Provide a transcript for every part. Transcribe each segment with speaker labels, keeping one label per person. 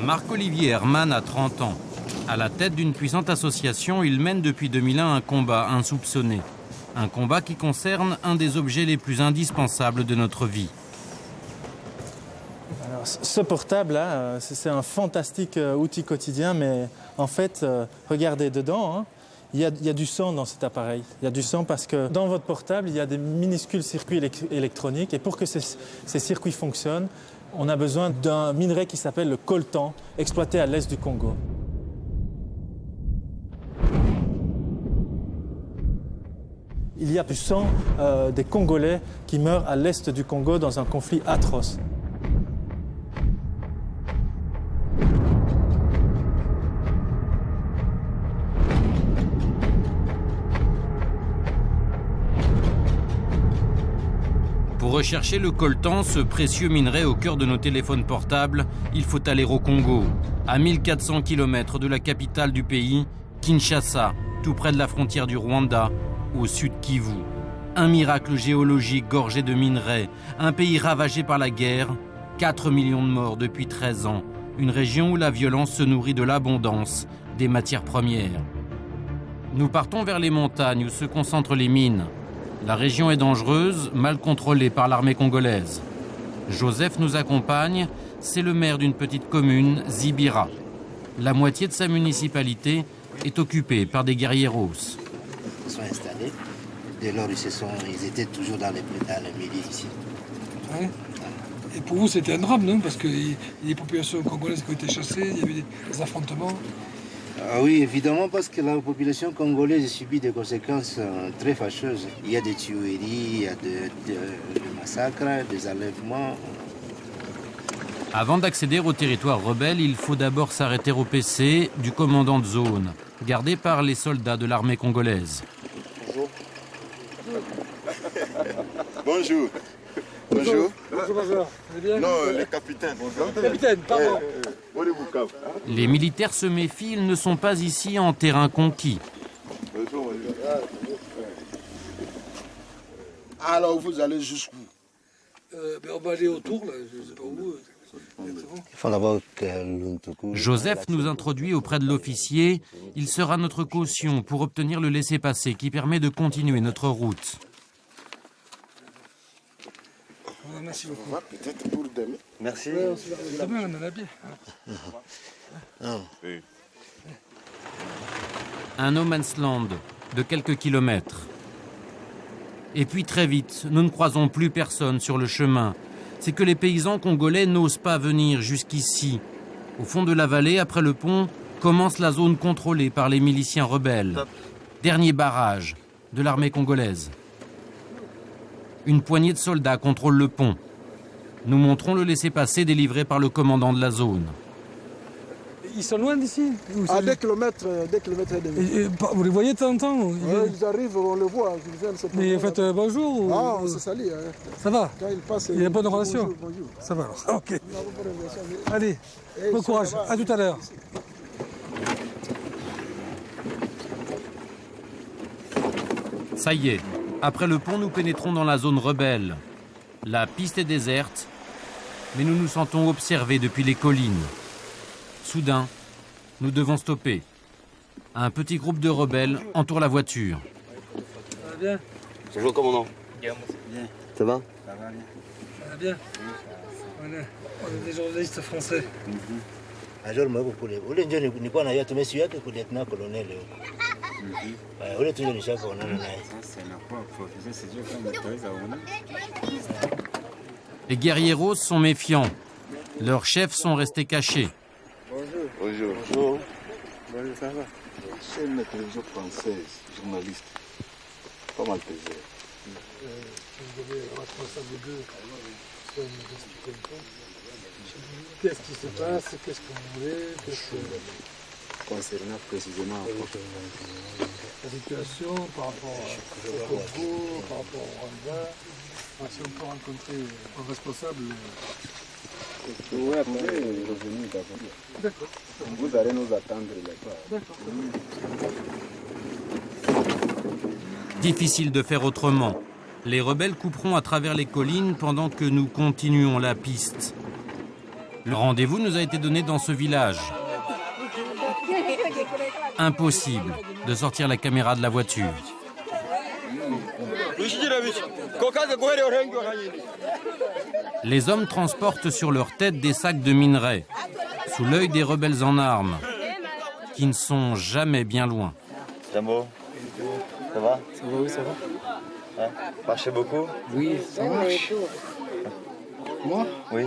Speaker 1: Marc-Olivier Herman a 30 ans. À la tête d'une puissante association, il mène depuis 2001 un combat insoupçonné. Un combat qui concerne un des objets les plus indispensables de notre vie.
Speaker 2: Alors, ce portable-là, c'est un fantastique outil quotidien, mais en fait, regardez dedans, hein, il y a du sang dans cet appareil. Il y a du sang parce que dans votre portable, il y a des minuscules circuits électroniques. Et pour que ces circuits fonctionnent, on a besoin d'un minerai qui s'appelle le coltan, exploité à l'est du Congo. Il y a du sang des Congolais qui meurent à l'est du Congo dans un conflit atroce.
Speaker 1: Pour rechercher le coltan, ce précieux minerai au cœur de nos téléphones portables, il faut aller au Congo, à 1400 km de la capitale du pays, Kinshasa, tout près de la frontière du Rwanda, au sud Kivu. Un miracle géologique gorgé de minerais, un pays ravagé par la guerre, 4 millions de morts depuis 13 ans, une région où la violence se nourrit de l'abondance des matières premières. Nous partons vers les montagnes où se concentrent les mines. La région est dangereuse, mal contrôlée par l'armée congolaise. Joseph nous accompagne, c'est le maire d'une petite commune, Zibira. La moitié de sa municipalité est occupée par des guerrieros.
Speaker 3: Ils sont installés, dès lors ils étaient toujours dans les milices ici.
Speaker 4: Ouais. Et pour vous c'était un drame, non? Parce qu'il y a des populations congolaises qui ont été chassées, il y avait des affrontements.
Speaker 3: Ah oui, évidemment, parce que la population congolaise subit des conséquences très fâcheuses. Il y a des tueries, il y a des massacres, des enlèvements.
Speaker 1: Avant d'accéder au territoire rebelle, il faut d'abord s'arrêter au PC du commandant de zone, gardé par les soldats de l'armée congolaise.
Speaker 5: Bonjour. Bonjour. Bonjour.
Speaker 4: Bonjour, bonjour. Vous allez bien?
Speaker 5: Non, le capitaine. Bonjour.
Speaker 4: Capitaine, pardon.
Speaker 1: Les militaires se méfient, ils ne sont pas ici en terrain conquis.
Speaker 5: Bonjour. Alors, vous allez jusqu'où?
Speaker 4: On va aller autour, là, je ne sais pas où.
Speaker 3: Il faut d'abord que
Speaker 1: Joseph nous introduit auprès de l'officier. Il sera notre caution pour obtenir le laissez-passer qui permet de continuer notre route.
Speaker 4: Merci beaucoup.
Speaker 5: Peut-être pour demain.
Speaker 3: Merci.
Speaker 4: Demain, on en a bien.
Speaker 1: Un no man's land de quelques kilomètres. Et puis très vite, nous ne croisons plus personne sur le chemin. C'est que les paysans congolais n'osent pas venir jusqu'ici. Au fond de la vallée, après le pont, commence la zone contrôlée par les miliciens rebelles. Dernier barrage de l'armée congolaise. Une poignée de soldats contrôle le pont. Nous montrons le laissez-passer délivré par le commandant de la zone.
Speaker 4: Ils sont loin d'ici?
Speaker 6: À 2 km et demi.
Speaker 4: Vous les voyez de temps en temps?
Speaker 6: Ils arrivent, on le voit. Ils viennent se
Speaker 4: Mais faites bonjour ou...
Speaker 6: Ah, on se salue. Hein.
Speaker 4: Ça va?
Speaker 6: Quand ils passent,
Speaker 4: Il y a une bonne relation?
Speaker 6: Bonjour, bonjour.
Speaker 4: Ça va alors. Ok. Allez, bon courage. À tout à l'heure.
Speaker 1: Ça y est, après le pont, nous pénétrons dans la zone rebelle. La piste est déserte, mais nous nous sentons observés depuis les collines. Soudain, nous devons stopper. Un petit groupe de rebelles entoure la voiture.
Speaker 4: Ça va bien?
Speaker 3: Bonjour, commandant.
Speaker 4: Bien.
Speaker 3: Ça va?
Speaker 4: Ça va bien? On est des journalistes français.
Speaker 3: Major Mabukule, ule ndio nilikuwa na yeye tumesi yake kwa lieutenant colonel leo. Ule tu ndio nishakuonana naye.
Speaker 1: Les guerrieros sont méfiants. Leurs chefs sont restés cachés.
Speaker 5: Bonjour.
Speaker 3: Bonjour.
Speaker 5: Bonjour, ça va? Chaîne de télévision française, journaliste. Pas mal plaisir.
Speaker 4: Vous avez le responsable d'eux. Qu'est-ce qui se passe? Qu'est-ce que vous voulez?
Speaker 5: Concernant précisément
Speaker 4: La situation par rapport au Congo, par rapport au Rwanda. Si on peut rencontrer un responsable.
Speaker 5: Oui, après, revenu d'abord.
Speaker 4: D'accord.
Speaker 5: Vous allez nous attendre là-bas.
Speaker 4: D'accord.
Speaker 1: Difficile de faire autrement. Les rebelles couperont à travers les collines pendant que nous continuons la piste. Le rendez-vous nous a été donné dans ce village. Impossible de sortir la caméra de la voiture. Les hommes transportent sur leur tête des sacs de minerais, sous l'œil des rebelles en armes, qui ne sont jamais bien loin.
Speaker 7: Jambo, ça va?
Speaker 8: Ça va, oui, ça va.
Speaker 7: Ouais. Marchez beaucoup?
Speaker 8: Oui, ça marche. Moi?
Speaker 7: Oui.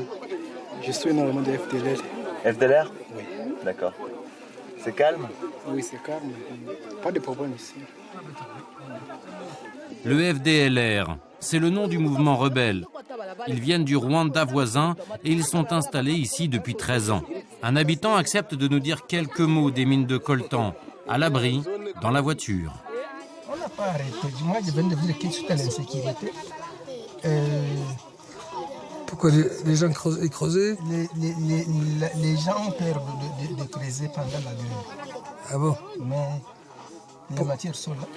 Speaker 8: Je suis normalement de FDLR.
Speaker 7: FDLR?
Speaker 8: Oui.
Speaker 7: D'accord. C'est calme?
Speaker 8: Oui, c'est calme. Pas de problème ici.
Speaker 1: Le FDLR, c'est le nom du mouvement rebelle. Ils viennent du Rwanda voisin et ils sont installés ici depuis 13 ans. Un habitant accepte de nous dire quelques mots des mines de coltan, à l'abri, dans la voiture.
Speaker 9: On n'a pas arrêté. Moi, je viens de vous dire qu'il y a l'insécurité.
Speaker 4: Pourquoi les gens creusaient?
Speaker 9: Les gens ont peur de creuser pendant la nuit.
Speaker 4: Ah bon?
Speaker 9: Mais les matières sont là.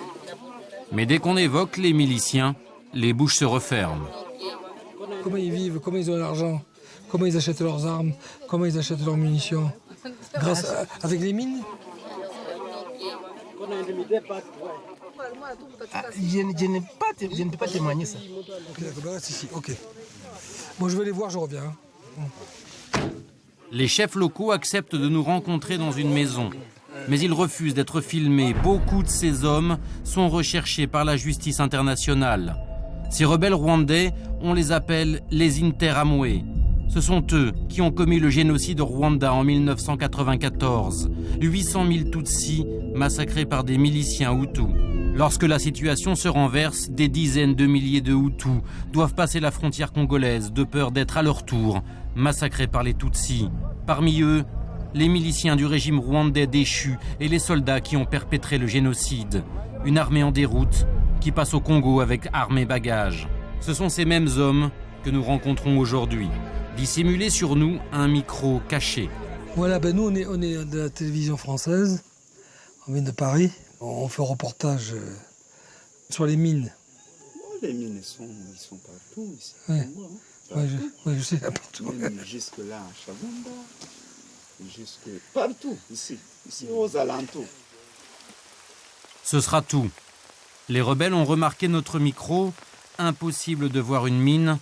Speaker 1: Mais dès qu'on évoque les miliciens, les bouches se referment.
Speaker 4: Comment ils vivent? Comment ils ont l'argent? Comment ils achètent leurs armes? Comment ils achètent leurs munitions? Avec les mines?
Speaker 9: Je ne peux pas témoigner ça.
Speaker 4: Ok, d'accord, reste ici, ok. Bon, je vais les voir, je reviens.
Speaker 1: Les chefs locaux acceptent de nous rencontrer dans une maison. Mais ils refusent d'être filmés. Beaucoup de ces hommes sont recherchés par la justice internationale. Ces rebelles rwandais, on les appelle les Interamwe. Ce sont eux qui ont commis le génocide au Rwanda en 1994. 800 000 Tutsis massacrés par des miliciens Hutus. Lorsque la situation se renverse, des dizaines de milliers de Hutus doivent passer la frontière congolaise de peur d'être à leur tour massacrés par les Tutsis. Parmi eux, les miliciens du régime rwandais déchu et les soldats qui ont perpétré le génocide. Une armée en déroute qui passe au Congo avec armes et bagages. Ce sont ces mêmes hommes que nous rencontrons aujourd'hui. Dissimulés sur nous un micro caché.
Speaker 4: Voilà, ben nous on est de la télévision française, on vient de Paris, on fait un reportage sur les mines.
Speaker 5: Les mines, ils sont partout ici.
Speaker 4: Ouais.
Speaker 5: Partout.
Speaker 4: Je sais, partout.
Speaker 5: Même jusque là, à Chabunda, partout, ici aux alentours.
Speaker 1: Ce sera tout. Les rebelles ont remarqué notre micro. Impossible de voir une mine,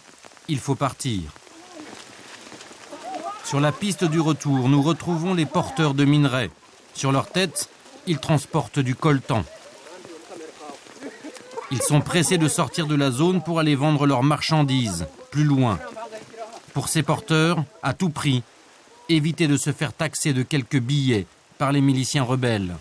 Speaker 1: il faut partir. Sur la piste du retour, nous retrouvons les porteurs de minerais. Sur leur tête, ils transportent du coltan. Ils sont pressés de sortir de la zone pour aller vendre leurs marchandises, plus loin. Pour ces porteurs, à tout prix, éviter de se faire taxer de quelques billets par les miliciens rebelles.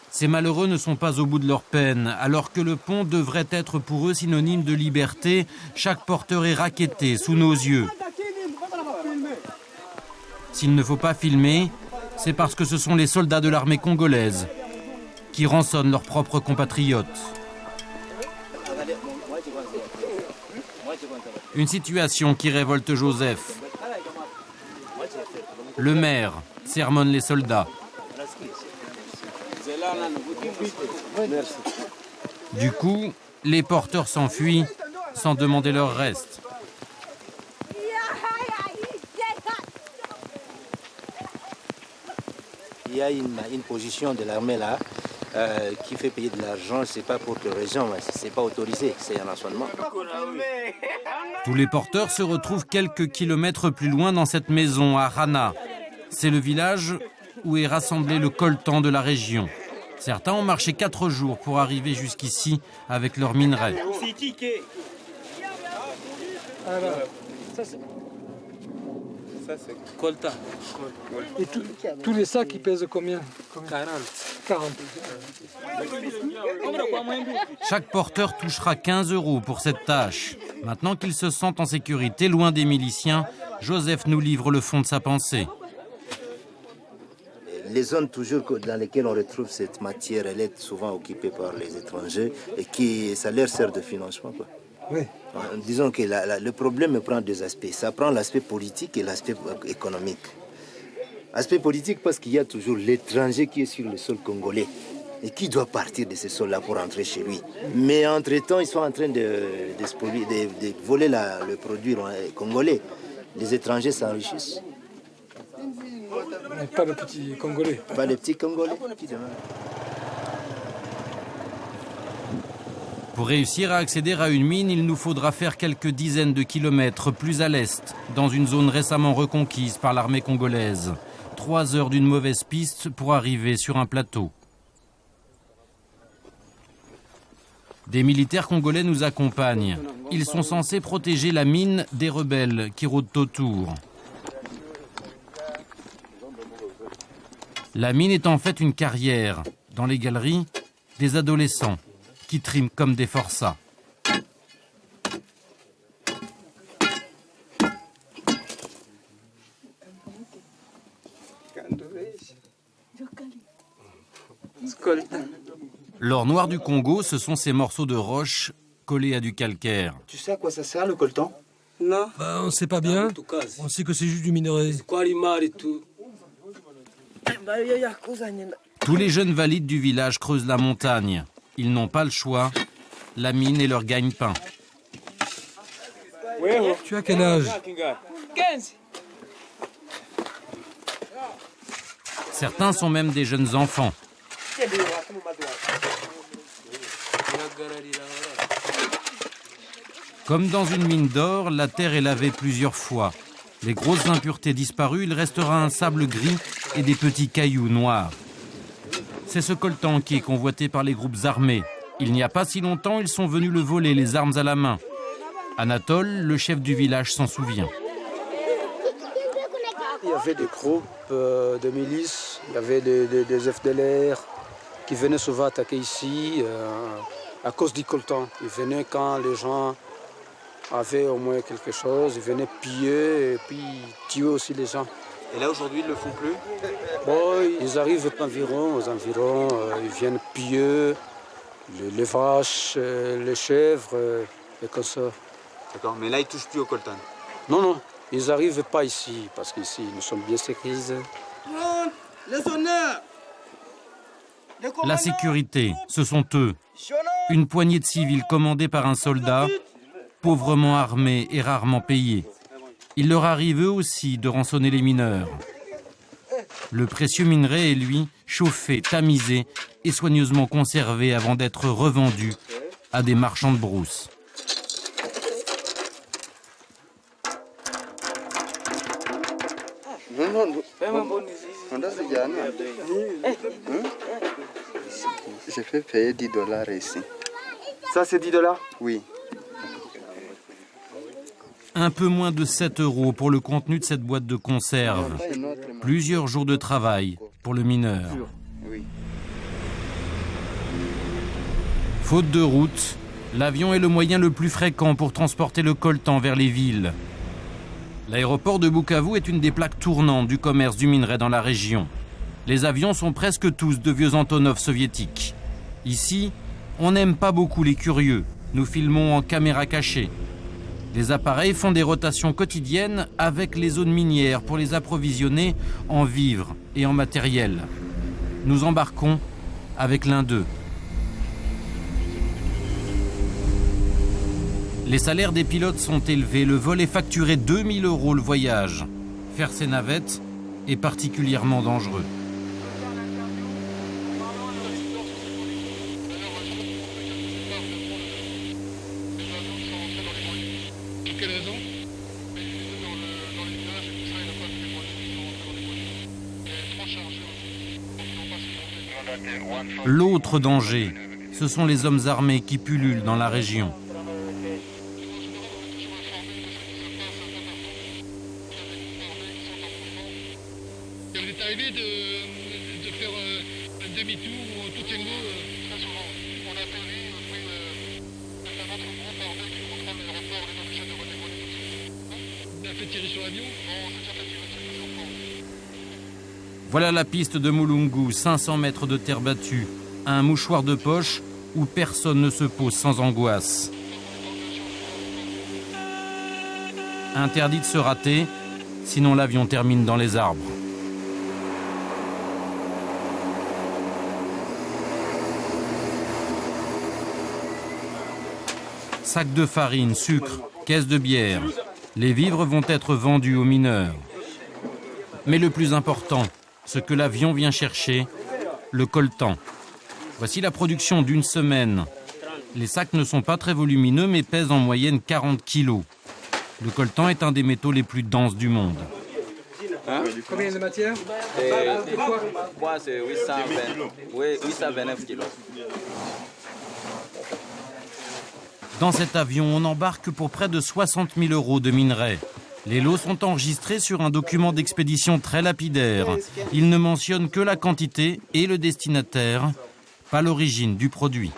Speaker 1: Ces malheureux ne sont pas au bout de leur peine. Alors que le pont devrait être pour eux synonyme de liberté, chaque porteur est racketté sous nos yeux. S'il ne faut pas filmer, c'est parce que ce sont les soldats de l'armée congolaise qui rançonnent leurs propres compatriotes. Une situation qui révolte Joseph. Le maire sermonne les soldats. Du coup, les porteurs s'enfuient sans demander leur reste.
Speaker 3: Il y a une position de l'armée là qui fait payer de l'argent, c'est pas pour quelle raison, c'est pas autorisé, c'est un rançonnement.
Speaker 1: Tous les porteurs se retrouvent quelques kilomètres plus loin dans cette maison à Rana. C'est le village où est rassemblé le coltan de la région. Certains ont marché 4 jours pour arriver jusqu'ici avec leurs minerais.
Speaker 8: Ça, c'est coltan.
Speaker 4: Et tous les sacs, ils pèsent combien? 40.
Speaker 1: Chaque porteur touchera 15 € pour cette tâche. Maintenant qu'ils se sentent en sécurité, loin des miliciens, Joseph nous livre le fond de sa pensée.
Speaker 3: Les zones toujours dans lesquelles on retrouve cette matière, elle est souvent occupée par les étrangers et ça leur sert de financement, quoi.
Speaker 4: Oui.
Speaker 3: Disons que le problème prend deux aspects. Ça prend l'aspect politique et l'aspect économique. Aspect politique parce qu'il y a toujours l'étranger qui est sur le sol congolais et qui doit partir de ce sol-là pour rentrer chez lui. Mais entre-temps, ils sont en train de voler le produit congolais. Les étrangers s'enrichissent.
Speaker 4: Mais pas de petits Congolais.
Speaker 3: Pas les petits Congolais qui demandent.
Speaker 1: Pour réussir à accéder à une mine, il nous faudra faire quelques dizaines de kilomètres plus à l'est, dans une zone récemment reconquise par l'armée congolaise. 3 heures d'une mauvaise piste pour arriver sur un plateau. Des militaires congolais nous accompagnent. Ils sont censés protéger la mine des rebelles qui rôdent autour. La mine est en fait une carrière. Dans les galeries, des adolescents qui triment comme des forçats. L'or noir du Congo, ce sont ces morceaux de roche collés à du calcaire.
Speaker 3: Tu sais à quoi ça sert le coltan?
Speaker 8: Non.
Speaker 10: On ne sait pas bien. On sait que c'est juste du minerai.
Speaker 1: Tous les jeunes valides du village creusent la montagne. Ils n'ont pas le choix. La mine est leur gagne-pain.
Speaker 10: Tu as quel âge?
Speaker 1: Certains sont même des jeunes enfants. Comme dans une mine d'or, la terre est lavée plusieurs fois. Les grosses impuretés disparues, il restera un sable gris et des petits cailloux noirs. C'est ce coltan qui est convoité par les groupes armés. Il n'y a pas si longtemps, ils sont venus le voler, les armes à la main. Anatole, le chef du village, s'en souvient.
Speaker 11: Il y avait des groupes de milices, il y avait des FDLR qui venaient souvent attaquer ici à cause du coltan. Ils venaient quand les gens avaient au moins quelque chose, ils venaient piller et puis tuer aussi les gens.
Speaker 7: Et là aujourd'hui ils ne le font plus?
Speaker 11: Bon, ils arrivent aux environs, ils viennent piller les vaches, les chèvres et comme ça.
Speaker 7: D'accord, mais là ils ne touchent plus au coltan?
Speaker 11: Non, non, ils n'arrivent pas ici parce qu'ici nous sommes bien sécurisés.
Speaker 1: La sécurité, ce sont eux. Une poignée de civils commandés par un soldat, pauvrement armés et rarement payés. Il leur arrive eux aussi de rançonner les mineurs. Le précieux minerai est, lui, chauffé, tamisé et soigneusement conservé avant d'être revendu à des marchands de brousse.
Speaker 5: J'ai fait payer $10 ici.
Speaker 7: Ça c'est $10?
Speaker 5: Oui.
Speaker 1: Un peu moins de 7 € pour le contenu de cette boîte de conserve. Plusieurs jours de travail pour le mineur. Faute de route, l'avion est le moyen le plus fréquent pour transporter le coltan vers les villes. L'aéroport de Bukavu est une des plaques tournantes du commerce du minerai dans la région. Les avions sont presque tous de vieux Antonov soviétiques. Ici, on n'aime pas beaucoup les curieux. Nous filmons en caméra cachée. Les appareils font des rotations quotidiennes avec les zones minières pour les approvisionner en vivres et en matériel. Nous embarquons avec l'un d'eux. Les salaires des pilotes sont élevés. Le vol est facturé 2 000 € le voyage. Faire ces navettes est particulièrement dangereux. L'autre danger, ce sont les hommes armés qui pullulent dans la région.
Speaker 4: Il est arrivé de faire un demi-tour au Tutengo très souvent. On a atterri, puis un autre groupe armé qui contrôle l'aéroport, on est obligé de redécoller. On a fait tirer sur l'avion? Non, on s'est fait tirer sur l'avion.
Speaker 1: Voilà la piste de Mulungu, 500 mètres de terre battue, un mouchoir de poche où personne ne se pose sans angoisse. Interdit de se rater, sinon l'avion termine dans les arbres. Sacs de farine, sucre, caisses de bière. Les vivres vont être vendus aux mineurs. Mais le plus important, ce que l'avion vient chercher, le coltan. Voici la production d'une semaine. Les sacs ne sont pas très volumineux mais pèsent en moyenne 40 kilos. Le coltan est un des métaux les plus denses du monde.
Speaker 10: Combien de matière?
Speaker 12: Moi, c'est 829 kilos.
Speaker 1: Dans cet avion, on embarque pour près de 60 000 € de minerais. Les lots sont enregistrés sur un document d'expédition très lapidaire. Il ne mentionne que la quantité et le destinataire, pas l'origine du produit.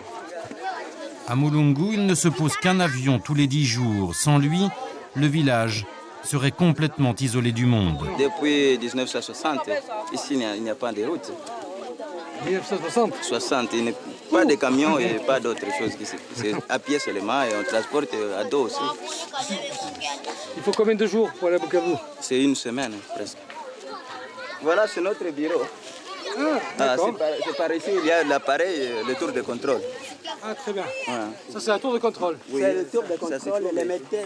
Speaker 1: À Mulungu, il ne se pose qu'un avion tous les 10 jours. Sans lui, le village serait complètement isolé du monde.
Speaker 12: Depuis 1960, ici, il n'y a pas de route.
Speaker 10: 1960
Speaker 12: 60, il n'y a pas de camions et pas d'autres choses. C'est à pied seulement et on transporte à dos aussi.
Speaker 10: Il faut combien de jours pour aller à Bukavu?
Speaker 12: C'est une semaine presque. Voilà, c'est notre bureau. C'est par ici, il y a l'appareil, le tour de contrôle.
Speaker 10: Ah, très bien.
Speaker 12: Voilà.
Speaker 10: Ça, c'est la tour de contrôle.
Speaker 12: Oui,
Speaker 11: C'est le tour de contrôle et les métaux.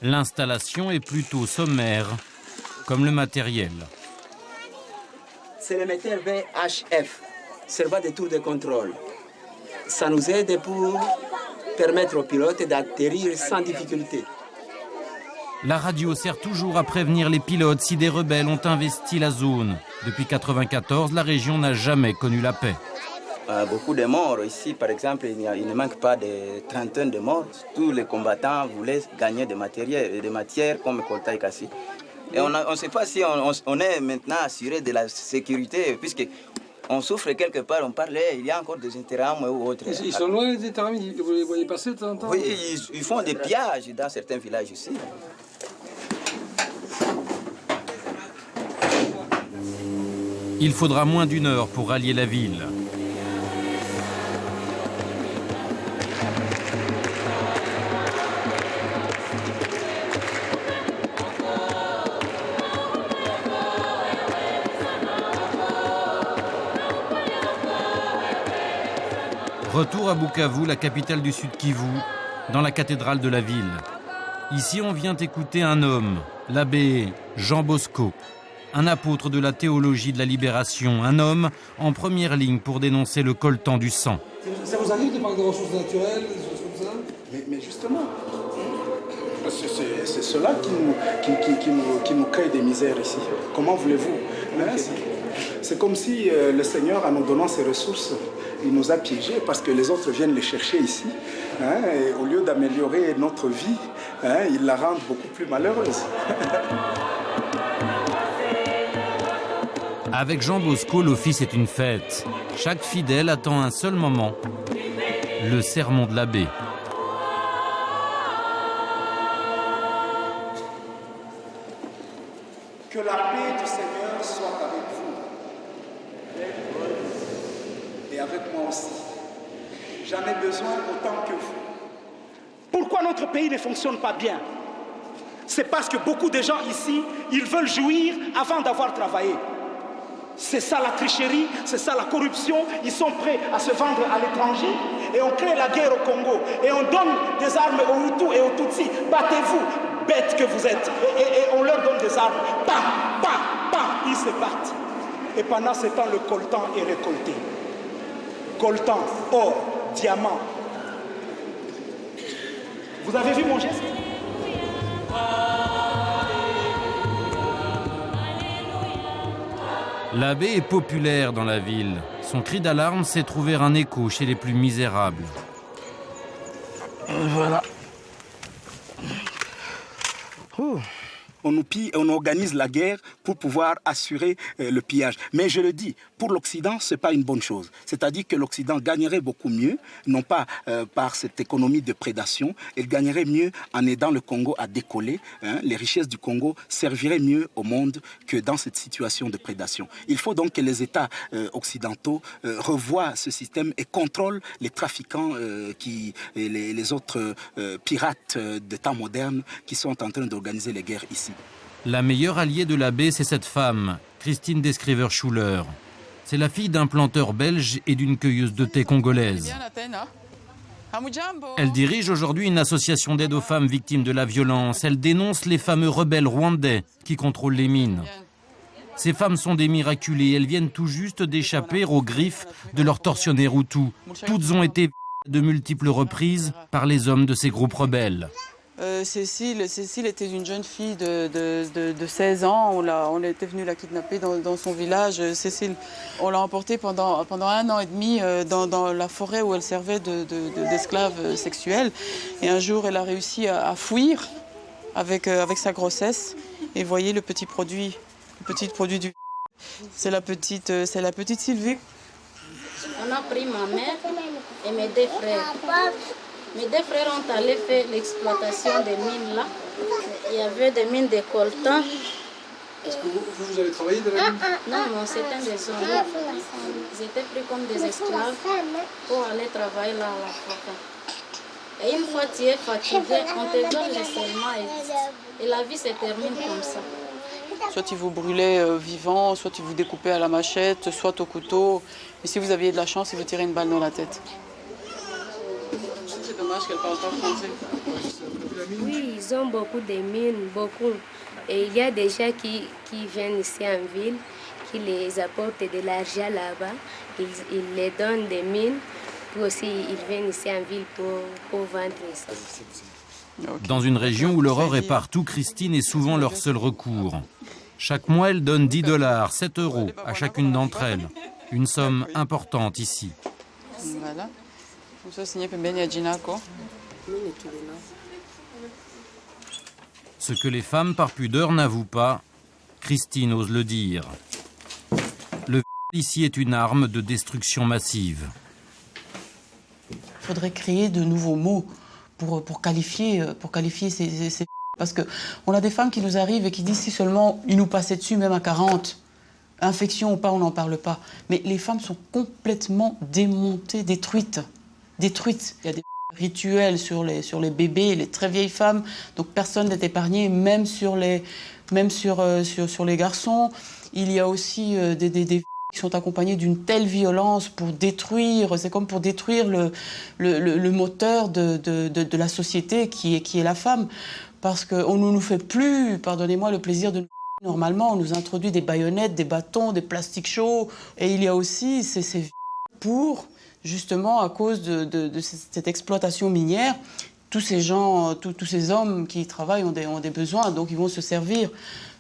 Speaker 1: L'installation est plutôt sommaire, comme le matériel.
Speaker 11: C'est le métal VHF, servant de tour de contrôle. Ça nous aide pour permettre aux pilotes d'atterrir sans difficulté.
Speaker 1: La radio sert toujours à prévenir les pilotes si des rebelles ont investi la zone. Depuis 1994, la région n'a jamais connu la paix.
Speaker 12: Beaucoup de morts ici, par exemple, il ne manque pas de trentaine de morts. Tous les combattants voulaient gagner des matières comme coltan et cassis. Et on ne sait pas si on est maintenant assuré de la sécurité, puisque on souffre quelque part, on parlait, il y a encore des intérêts ou autres.
Speaker 10: Ils sont loin des terrains, vous les voyez passer de temps en temps?
Speaker 12: Oui, ils font des pillages dans certains villages ici.
Speaker 1: Il faudra moins d'1 heure pour rallier la ville. Retour à Bukavu, la capitale du Sud Kivu, dans la cathédrale de la ville. Ici, on vient écouter un homme, l'abbé Jean Bosco, un apôtre de la théologie de la libération, un homme en première ligne pour dénoncer le coltan du sang.
Speaker 10: Ça vous arrive de parler de ressources naturelles, des choses comme ça?
Speaker 6: Mais justement, c'est cela qui nous crée des misères ici. Comment voulez-vous? C'est comme si le Seigneur, en nous donnant ses ressources, il nous a piégés parce que les autres viennent les chercher ici. Et au lieu d'améliorer notre vie, ils la rendent beaucoup plus malheureuse.
Speaker 1: Avec Jean Bosco, l'office est une fête. Chaque fidèle attend un seul moment, le sermon de l'abbé.
Speaker 6: Que la paix du Seigneur soit avec vous. Et avec moi aussi. J'en ai besoin autant que vous.
Speaker 13: Pourquoi notre pays ne fonctionne pas bien? C'est parce que beaucoup de gens ici, ils veulent jouir avant d'avoir travaillé. C'est ça la tricherie, c'est ça la corruption. Ils sont prêts à se vendre à l'étranger et on crée la guerre au Congo. Et on donne des armes aux Hutus et aux Tutsis. Battez-vous, bêtes que vous êtes. Et on leur donne des armes. Bam, bam, bam, ils se battent. Et pendant ce temps, le coltan est récolté. Coltan, or, diamant. Vous avez vu mon geste?
Speaker 1: L'abbé est populaire dans la ville. Son cri d'alarme sait trouver un écho chez les plus misérables.
Speaker 6: Voilà. On nous pille et on organise la guerre pour pouvoir assurer le pillage. Mais je le dis, pour l'Occident, ce n'est pas une bonne chose. C'est-à-dire que l'Occident gagnerait beaucoup mieux, non pas par cette économie de prédation, il gagnerait mieux en aidant le Congo à décoller. Les richesses du Congo serviraient mieux au monde que dans cette situation de prédation. Il faut donc que les États occidentaux revoient ce système et contrôlent les trafiquants, et les autres pirates de temps moderne qui sont en train d'organiser les guerres ici.
Speaker 1: La meilleure alliée de l'abbé, c'est cette femme, Christine Descriver-Schuller. C'est la fille d'un planteur belge et d'une cueilleuse de thé congolaise. Elle dirige aujourd'hui une association d'aide aux femmes victimes de la violence. Elle dénonce les fameux rebelles rwandais qui contrôlent les mines. Ces femmes sont des miraculées. Elles viennent tout juste d'échapper aux griffes de leurs tortionnaires hutus. Toutes ont été de multiples reprises par les hommes de ces groupes rebelles.
Speaker 14: Cécile était une jeune fille de 16 ans. On était venu la kidnapper dans son village. Cécile, on l'a emportée pendant 1 an et demi dans la forêt où elle servait d'esclave sexuelle. Et un jour, elle a réussi à fuir avec sa grossesse. Et voyez le petit produit du... C'est la petite Sylvie.
Speaker 15: On a pris ma mère et mes 2 frères. Mes 2 frères ont allé faire l'exploitation des mines là. Il y avait des mines de coltan.
Speaker 10: Est-ce que vous avez travaillé dans la mine?
Speaker 15: Non, c'était des hommes. Ils étaient pris comme des esclaves pour aller travailler là à la forêt. Et une fois tu es fatigué, on te donne le serment et la vie se termine comme ça.
Speaker 14: Soit ils vous brûlaient vivant, soit ils vous découpaient à la machette, soit au couteau. Et si vous aviez de la chance, ils vous tiraient une balle dans la tête. C'est dommage qu'elle ne parle pas français.
Speaker 16: Oui, ils ont beaucoup de mines, beaucoup. Et il y a des gens qui viennent ici en ville, qui les apportent de l'argent là-bas. Ils les donnent des mines, puis aussi ils viennent ici en ville pour vendre ça.
Speaker 1: Dans une région où l'horreur est partout, Christine est souvent leur seul recours. Chaque mois, elle donne $10, 7 € à chacune d'entre elles. Une somme importante ici.
Speaker 14: Voilà. Ça, signé Pembeni Adjinako.
Speaker 1: Ce que les femmes, par pudeur, n'avouent pas, Christine ose le dire. Le ici est une arme de destruction massive.
Speaker 14: Il faudrait créer de nouveaux mots pour qualifier ces... Parce qu'on a des femmes qui nous arrivent et qui disent si seulement ils nous passaient dessus, même à 40, infection ou pas, on n'en parle pas. Mais les femmes sont complètement démontées, détruites. Il y a des rituels sur les bébés, les très vieilles femmes, donc personne n'est épargné, même sur les garçons. Il y a aussi des qui sont accompagnés d'une telle violence pour détruire, c'est comme pour détruire le moteur de la société qui est la femme. Parce qu'on ne nous fait plus, pardonnez-moi, le plaisir de nous... Normalement, on nous introduit des baïonnettes, des bâtons, des plastiques chauds. Et il y a aussi ces pour, justement, à cause de cette exploitation minière, tous ces gens, tous ces hommes qui travaillent ont des besoins. Donc ils vont se servir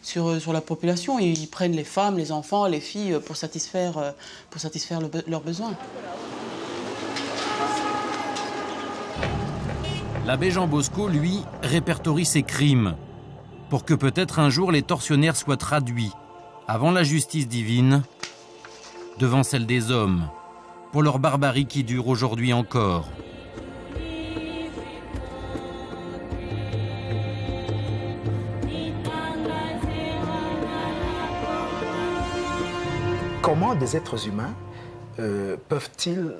Speaker 14: sur la population. Et ils prennent les femmes, les enfants, les filles pour satisfaire leurs besoins.
Speaker 1: L'abbé Jean Bosco, lui, répertorie ses crimes pour que peut-être un jour les tortionnaires soient traduits avant la justice divine, devant celle des hommes, pour leur barbarie qui dure aujourd'hui encore.
Speaker 6: Comment des êtres humains peuvent-ils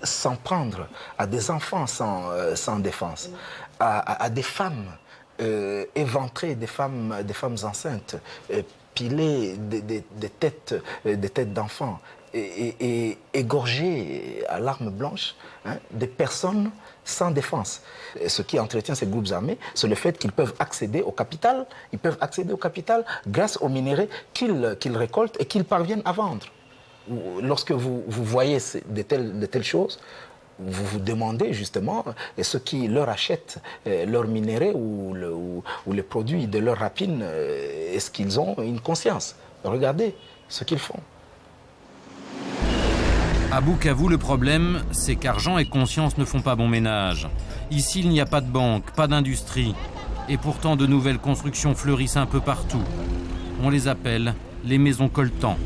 Speaker 6: s'en prendre à des enfants sans défense, à des femmes éventrées, des femmes enceintes, pilées des têtes d'enfants et égorgées à l'arme blanche, hein, des personnes sans défense. Et ce qui entretient ces groupes armés, c'est le fait qu'ils peuvent accéder au capital. Ils peuvent accéder au capital grâce aux minéraux qu'ils récoltent et qu'ils parviennent à vendre. Lorsque vous voyez de telles choses, vous vous demandez justement ceux qui leur achètent leurs minéraux ou les produits de leur rapine, est-ce qu'ils ont une conscience? Regardez ce qu'ils font.
Speaker 1: À Bukavu, le problème, c'est qu'argent et conscience ne font pas bon ménage. Ici, il n'y a pas de banque, pas d'industrie. Et pourtant, de nouvelles constructions fleurissent un peu partout. On les appelle les maisons coltans.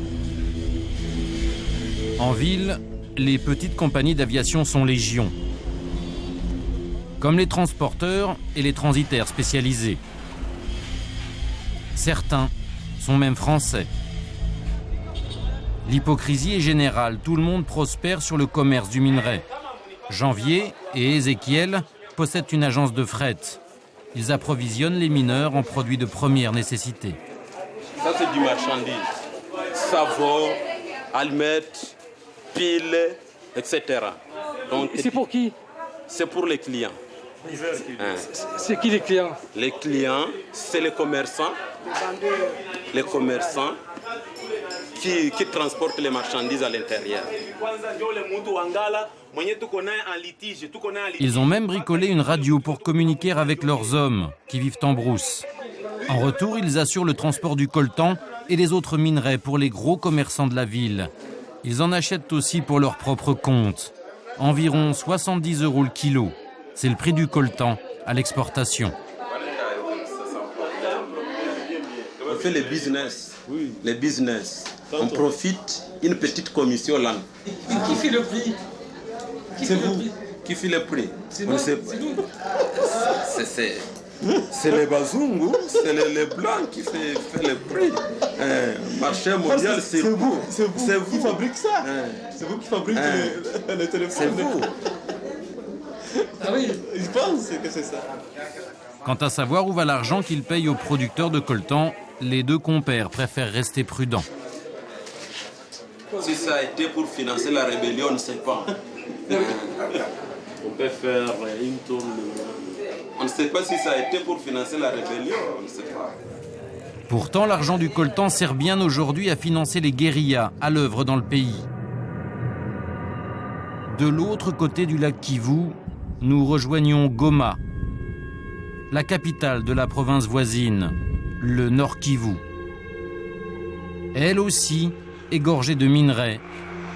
Speaker 1: En ville, les petites compagnies d'aviation sont légion, comme les transporteurs et les transitaires spécialisés. Certains sont même français. L'hypocrisie est générale, tout le monde prospère sur le commerce du minerai. Janvier et Ézéchiel possèdent une agence de fret. Ils approvisionnent les mineurs en produits de première nécessité.
Speaker 17: Ça, c'est du marchandise. Savon, allumettes, piles, etc. Donc,
Speaker 10: c'est pour qui?
Speaker 17: C'est pour les clients.
Speaker 10: C'est qui les clients?
Speaker 17: Les clients, c'est les commerçants, les commerçants qui transportent les marchandises à l'intérieur.
Speaker 1: Ils ont même bricolé une radio pour communiquer avec leurs hommes qui vivent en brousse. En retour, ils assurent le transport du coltan et les autres minerais pour les gros commerçants de la ville. Ils en achètent aussi pour leur propre compte. Environ 70 € le kilo. C'est le prix du coltan à l'exportation.
Speaker 17: On fait les business. On profite une petite commission là.
Speaker 10: Qui fait le prix?
Speaker 17: C'est vous qui fait le prix.
Speaker 10: C'est nous.
Speaker 17: C'est les Bazungu, c'est les Blancs qui fait le prix. Marché mondial, c'est vous.
Speaker 5: C'est vous qui fabriquez ça. C'est vous qui fabriquez les téléphones.
Speaker 17: C'est vous.
Speaker 10: Ah oui,
Speaker 5: je pense que c'est ça.
Speaker 1: Quant à savoir où va l'argent qu'ils payent aux producteurs de coltan, les deux compères préfèrent rester prudents.
Speaker 17: Si ça a été pour financer la rébellion, on ne sait pas. On peut faire une tourne. On ne sait pas si ça a été pour financer la rébellion, on ne sait pas.
Speaker 1: Pourtant, l'argent du coltan sert bien aujourd'hui à financer les guérillas à l'œuvre dans le pays. De l'autre côté du lac Kivu, nous rejoignons Goma, la capitale de la province voisine, le Nord Kivu. Elle aussi égorgée de minerais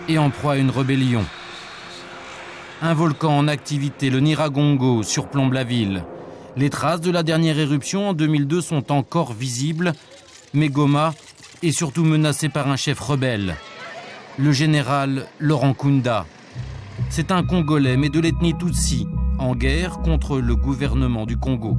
Speaker 1: et en proie à une rébellion. Un volcan en activité, le Nyiragongo, surplombe la ville. Les traces de la dernière éruption en 2002 sont encore visibles, mais Goma est surtout menacée par un chef rebelle, le général Laurent Nkunda. C'est un Congolais, mais de l'ethnie Tutsi, en guerre contre le gouvernement du Congo.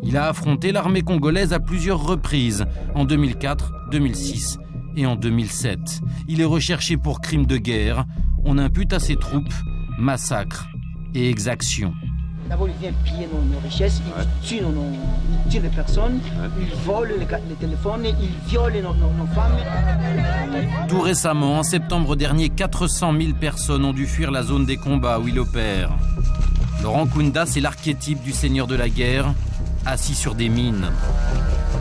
Speaker 1: Il a affronté l'armée congolaise à plusieurs reprises, en 2004, 2006 et en 2007. Il est recherché pour crimes de guerre. On impute à ses troupes massacres et exactions.
Speaker 18: D'abord, il vient piller nos richesses, il tue les personnes, il vole les téléphones, il viole nos femmes.
Speaker 1: Tout récemment, en septembre dernier, 400 000 personnes ont dû fuir la zone des combats où il opère. Laurent Nkunda, c'est l'archétype du seigneur de la guerre, assis sur des mines.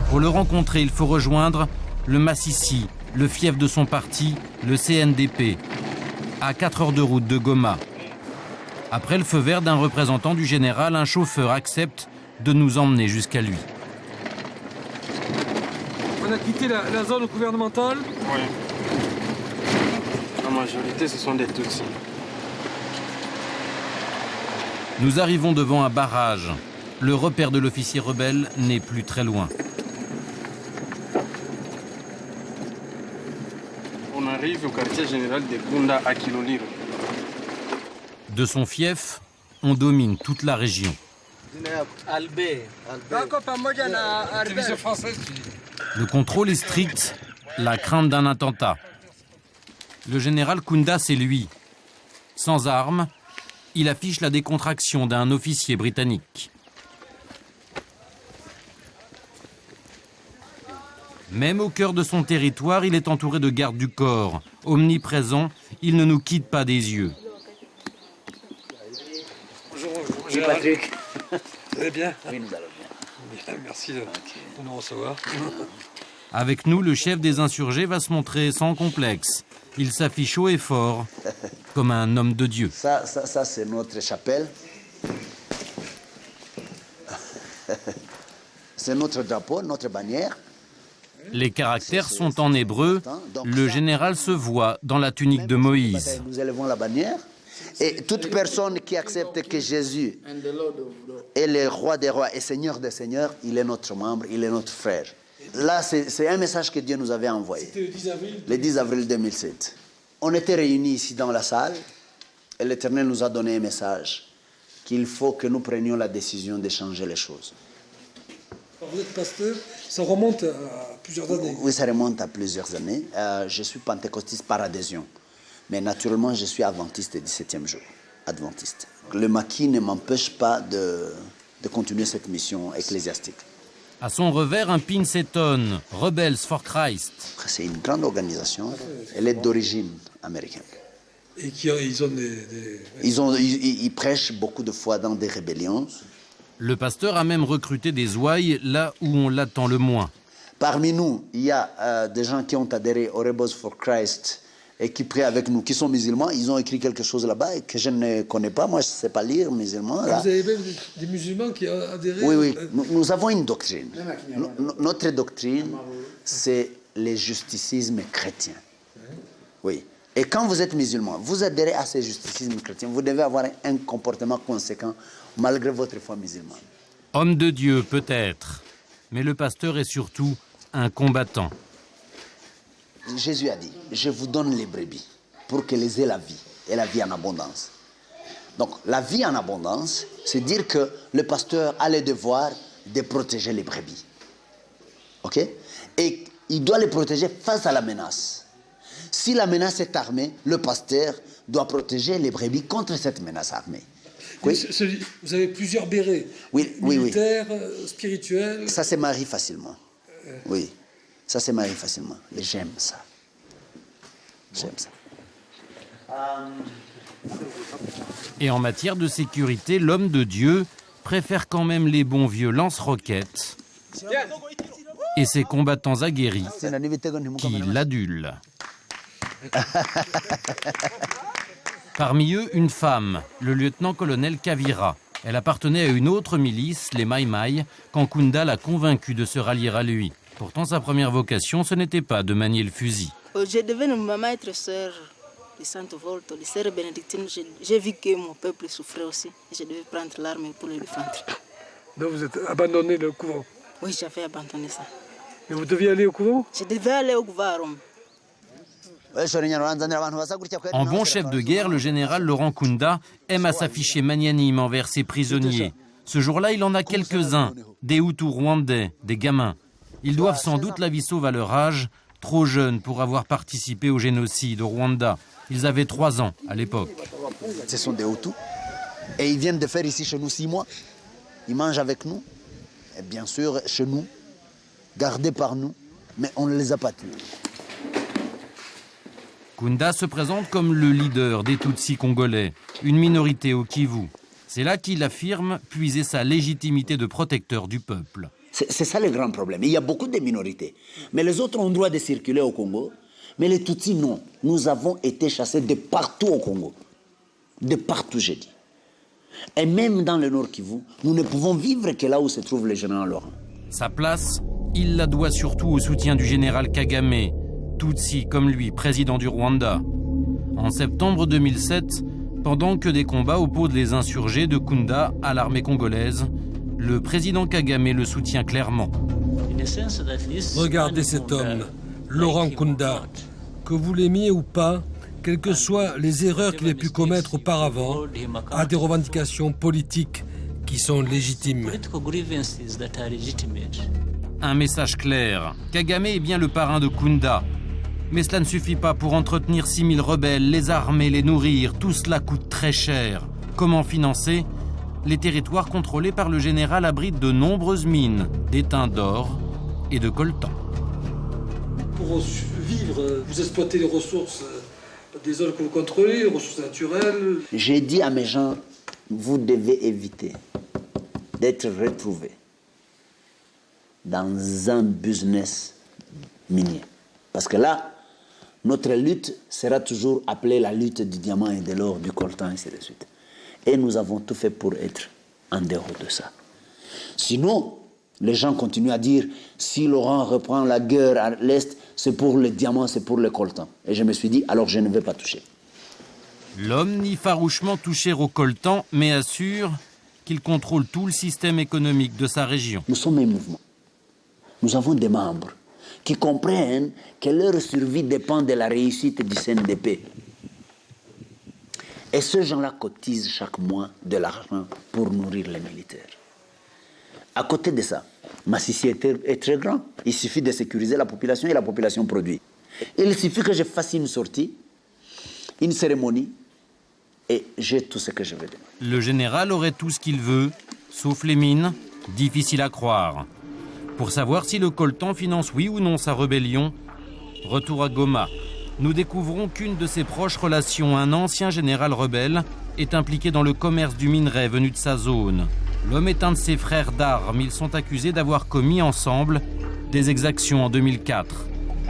Speaker 1: Pour le rencontrer, il faut rejoindre le Massissi, le fief de son parti, le CNDP, à 4 heures de route de Goma. Après le feu vert d'un représentant du général, un chauffeur accepte de nous emmener jusqu'à lui.
Speaker 10: On a quitté la zone gouvernementale.
Speaker 8: Oui. La majorité, ce sont des Tutsis.
Speaker 1: Nous arrivons devant un barrage. Le repère de l'officier rebelle n'est plus très loin.
Speaker 8: On arrive au quartier général de Gunda à Kiloliro.
Speaker 1: De son fief, on domine toute la région.
Speaker 10: Télévision française, tu dis.
Speaker 1: Le contrôle est strict, la crainte d'un attentat. Le général Nkunda, c'est lui. Sans armes, il affiche la décontraction d'un officier britannique. Même au cœur de son territoire, il est entouré de gardes du corps. Omniprésent, il ne nous quitte pas des yeux.
Speaker 10: Bonjour Patrick. Vous allez bien?
Speaker 18: Oui, nous allons bien.
Speaker 10: Merci de nous recevoir.
Speaker 1: Avec nous, le chef des insurgés va se montrer sans complexe. Il s'affiche haut et fort, comme un homme de Dieu.
Speaker 19: Ça c'est notre chapelle. C'est notre drapeau, notre bannière.
Speaker 1: Les caractères sont en hébreu. Le général se voit dans la tunique de Moïse.
Speaker 19: Nous élevons la bannière. Et toute personne qui accepte que Jésus est le roi des rois et seigneur des seigneurs, il est notre membre, il est notre frère. Là, c'est un message que Dieu nous avait envoyé.
Speaker 10: C'était le 10 avril
Speaker 19: Le 10 avril 2007. On était réunis ici dans la salle et l'Éternel nous a donné un message qu'il faut que nous prenions la décision de changer les choses.
Speaker 10: Alors vous êtes pasteur, ça remonte à plusieurs années.
Speaker 19: Oui, ça remonte à plusieurs années. Je suis pentecôtiste par adhésion. Mais naturellement, je suis adventiste du 17e jour. Adventiste. Le maquis ne m'empêche pas de continuer cette mission ecclésiastique.
Speaker 1: À son revers, un pin s'étonne. Rebels for Christ.
Speaker 19: C'est une grande organisation. Elle est d'origine américaine.
Speaker 10: Et ils ont
Speaker 19: Ils prêchent beaucoup de fois dans des rébellions.
Speaker 1: Le pasteur a même recruté des ouailles là où on l'attend le moins.
Speaker 19: Parmi nous, il y a des gens qui ont adhéré au Rebels for Christ et qui prient avec nous, qui sont musulmans. Ils ont écrit quelque chose là-bas que je ne connais pas. Moi, je ne sais pas lire musulman.
Speaker 10: Là. Vous avez même des musulmans qui ont adhéré?
Speaker 19: Oui. Nous avons une doctrine. Notre doctrine, c'est le justicisme chrétien. Oui. Et quand vous êtes musulman, vous adhérez à ce justicisme chrétien. Vous devez avoir un comportement conséquent malgré votre foi musulmane.
Speaker 1: Homme de Dieu, peut-être. Mais le pasteur est surtout un combattant.
Speaker 19: Jésus a dit, je vous donne les brebis pour qu'elles aient la vie, et la vie en abondance. Donc la vie en abondance, c'est dire que le pasteur a le devoir de protéger les brebis. Ok? Et il doit les protéger face à la menace. Si la menace est armée, le pasteur doit protéger les brebis contre cette menace armée.
Speaker 10: Oui. Vous avez plusieurs bérets, militaires, spirituels.
Speaker 19: Ça se marie facilement. Oui, ça se marie facilement. Et j'aime ça. J'aime ça.
Speaker 1: Et en matière de sécurité, l'homme de Dieu préfère quand même les bons vieux lance-roquettes et ses combattants aguerris qui l'adulent. Parmi eux, une femme, le lieutenant-colonel Kavira. Elle appartenait à une autre milice, les Mai Mai, quand Kunda l'a convaincue de se rallier à lui. Pourtant, sa première vocation, ce n'était pas de manier le fusil.
Speaker 20: Je devais maman être sœur de Sainte Volte, de sœur bénédictine. J'ai vu que mon peuple souffrait aussi. Je devais prendre l'arme pour le défendre.
Speaker 10: Donc vous êtes abandonné le couvent?
Speaker 20: Oui, j'avais abandonné ça.
Speaker 10: Mais vous deviez aller au couvent?
Speaker 20: Je devais aller au couvent à Rome.
Speaker 1: En bon chef de guerre, le général Laurent Kunda aime à s'afficher magnanime envers ses prisonniers. Ce jour-là, il en a quelques-uns, des Hutus rwandais, des gamins. Ils doivent sans doute la vie sauve à leur âge, trop jeunes pour avoir participé au génocide au Rwanda. Ils avaient 3 ans à l'époque.
Speaker 19: Ce sont des Hutus. Et ils viennent de faire ici chez nous 6 mois. Ils mangent avec nous. Et bien sûr, chez nous, gardés par nous. Mais on ne les a pas tués.
Speaker 1: Kunda se présente comme le leader des Tutsis congolais, une minorité au Kivu. C'est là qu'il affirme puiser sa légitimité de protecteur du peuple.
Speaker 19: C'est ça le grand problème. Il y a beaucoup de minorités. Mais les autres ont le droit de circuler au Congo. Mais les Tutsis, non. Nous avons été chassés de partout au Congo. De partout, j'ai dit. Et même dans le Nord Kivu, nous ne pouvons vivre que là où se trouve le général Laurent.
Speaker 1: Sa place, il la doit surtout au soutien du général Kagame, Tutsi comme lui, président du Rwanda. En septembre 2007, pendant que des combats opposent les insurgés de Kunda à l'armée congolaise, le président Kagame le soutient clairement.
Speaker 10: Regardez cet homme, Laurent Kunda, que vous l'aimiez ou pas, quelles que soient les erreurs qu'il ait pu commettre auparavant, a des revendications politiques qui sont légitimes.
Speaker 1: Un message clair, Kagame est bien le parrain de Kunda. Mais cela ne suffit pas pour entretenir 6000 rebelles, les armer, les nourrir. Tout cela coûte très cher. Comment financer? Les territoires contrôlés par le général abritent de nombreuses mines, d'étain d'or et de coltan.
Speaker 10: Pour vivre, vous exploitez les ressources des zones que vous contrôlez, les ressources naturelles.
Speaker 19: J'ai dit à mes gens, vous devez éviter d'être retrouvés dans un business minier. Parce que là, notre lutte sera toujours appelée la lutte du diamant et de l'or, du coltan, et ainsi de suite. Et nous avons tout fait pour être en dehors de ça. Sinon, les gens continuent à dire, si Laurent reprend la guerre à l'Est, c'est pour le diamant, c'est pour le coltan. Et je me suis dit, alors je ne vais pas toucher.
Speaker 1: L'homme nie farouchement toucher au coltan, mais assure qu'il contrôle tout le système économique de sa région.
Speaker 19: Nous sommes un mouvement. Nous avons des membres qui comprennent que leur survie dépend de la réussite du CNDP. Et ces gens-là cotisent chaque mois de l'argent pour nourrir les militaires. À côté de ça, Massissi est très grand. Il suffit de sécuriser la population et la population produit. Il suffit que je fasse une sortie, une cérémonie, et j'ai tout ce que je veux demander.
Speaker 1: Le général aurait tout ce qu'il veut, sauf les mines, difficile à croire. Pour savoir si le coltan finance oui ou non sa rébellion, retour à Goma. Nous découvrons qu'une de ses proches relations, un ancien général rebelle, est impliqué dans le commerce du minerai venu de sa zone. L'homme est un de ses frères d'armes. Ils sont accusés d'avoir commis ensemble des exactions en 2004.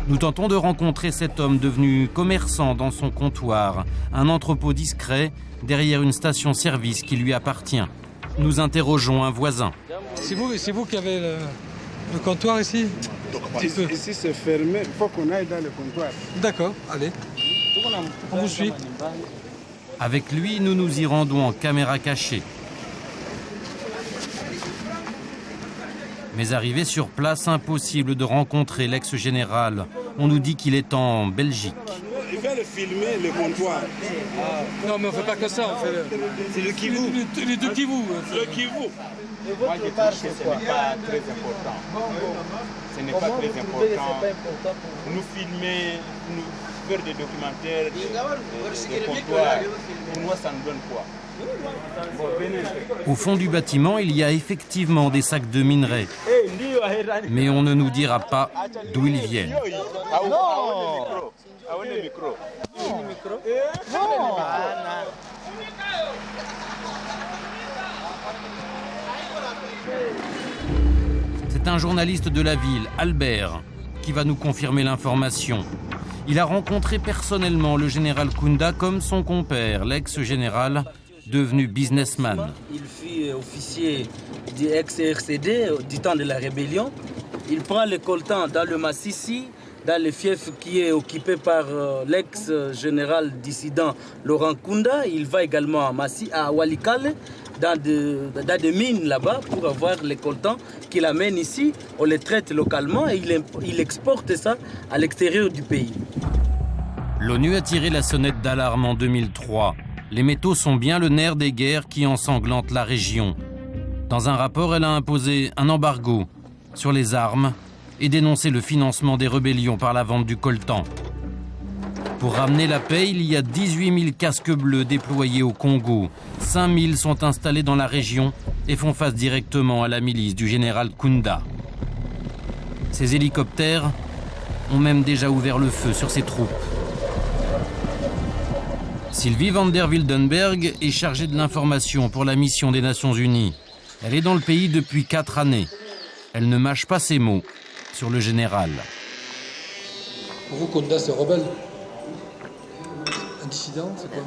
Speaker 1: Nous tentons de rencontrer cet homme devenu commerçant dans son comptoir, un entrepôt discret derrière une station-service qui lui appartient. Nous interrogeons un voisin.
Speaker 10: C'est vous qui avez le comptoir ici?
Speaker 5: Ici c'est fermé, il faut qu'on aille dans le comptoir.
Speaker 10: D'accord, allez. On vous suit.
Speaker 1: Avec lui, nous nous y rendons en caméra cachée. Mais arrivé sur place, impossible de rencontrer l'ex-général. On nous dit qu'il est en Belgique.
Speaker 5: Il va le filmer, le comptoir.
Speaker 10: Non, mais on ne fait pas que ça, on fait
Speaker 5: C'est le Kivu.
Speaker 10: Les deux Kivu.
Speaker 5: Le Kivu.
Speaker 12: Moi, je trouve que ce n'est pas très important. Ce n'est pas très important. Nous filmer, nous faire des documentaires, des comptoirs, pour moi, ça nous donne quoi?
Speaker 1: Au fond du bâtiment, il y a effectivement des sacs de minerais. Mais on ne nous dira pas d'où ils viennent. C'est un journaliste de la ville, Albert, qui va nous confirmer l'information. Il a rencontré personnellement le général Kunda comme son compère, l'ex-général, devenu businessman.
Speaker 21: Il fut officier du ex-RCD du temps de la rébellion. Il prend le coltan dans le Massissi, dans le fief qui est occupé par l'ex-général dissident Laurent Kunda. Il va également à Walikale, dans des mines là-bas, pour avoir les coltans qu'il amène ici. On les traite localement et il exporte ça à l'extérieur du pays.
Speaker 1: L'ONU a tiré la sonnette d'alarme en 2003. Les métaux sont bien le nerf des guerres qui ensanglantent la région. Dans un rapport, elle a imposé un embargo sur les armes et dénoncé le financement des rébellions par la vente du coltan. Pour ramener la paix, il y a 18 000 casques bleus déployés au Congo. 5 000 sont installés dans la région et font face directement à la milice du général Kunda. Ces hélicoptères ont même déjà ouvert le feu sur ses troupes. Sylvie van der Wildenberg est chargée de l'information pour la mission des Nations Unies. Elle est dans le pays depuis 4 années. Elle ne mâche pas ses mots sur le général.
Speaker 10: Pour vous, Kunda, c'est rebelle? Un dissident, c'est quoi?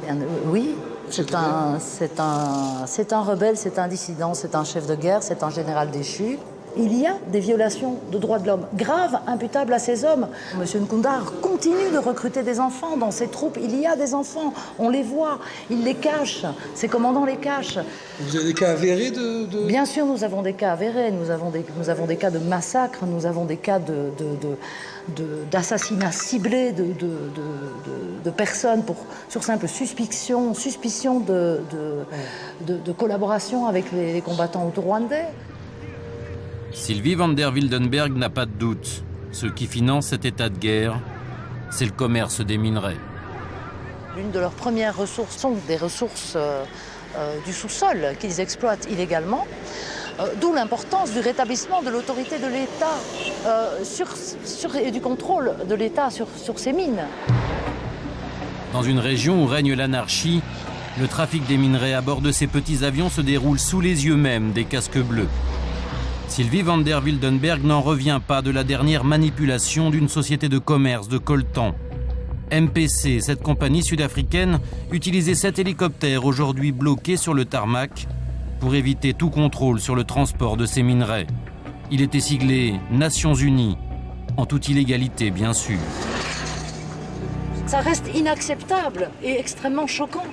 Speaker 22: Oui, c'est un rebelle, c'est un dissident, c'est un chef de guerre, c'est un général déchu. Il y a des violations de droits de l'homme graves, imputables à ces hommes. Monsieur Nkunda continue de recruter des enfants dans ses troupes. Il y a des enfants, on les voit, il les cache, ses commandants les cachent.
Speaker 10: Vous avez des cas avérés
Speaker 22: Bien sûr, nous avons des cas avérés, nous avons des cas de massacres, nous avons des cas d'assassinats ciblés de personnes sur simple suspicion de collaboration avec les combattants auto-rwandais.
Speaker 1: Sylvie van der Wildenberg n'a pas de doute. Ce qui finance cet état de guerre, c'est le commerce des minerais.
Speaker 22: L'une de leurs premières ressources sont des ressources du sous-sol qu'ils exploitent illégalement. D'où l'importance du rétablissement de l'autorité de l'État et du contrôle de l'État sur ces mines.
Speaker 1: Dans une région où règne l'anarchie, le trafic des minerais à bord de ces petits avions se déroule sous les yeux même des casques bleus. Sylvie van der Wildenberg n'en revient pas de la dernière manipulation d'une société de commerce de coltan. MPC, cette compagnie sud-africaine, utilisait 7 hélicoptères aujourd'hui bloqués sur le tarmac pour éviter tout contrôle sur le transport de ces minerais. Il était siglé Nations Unies, en toute illégalité bien sûr.
Speaker 22: Ça reste inacceptable et extrêmement choquant.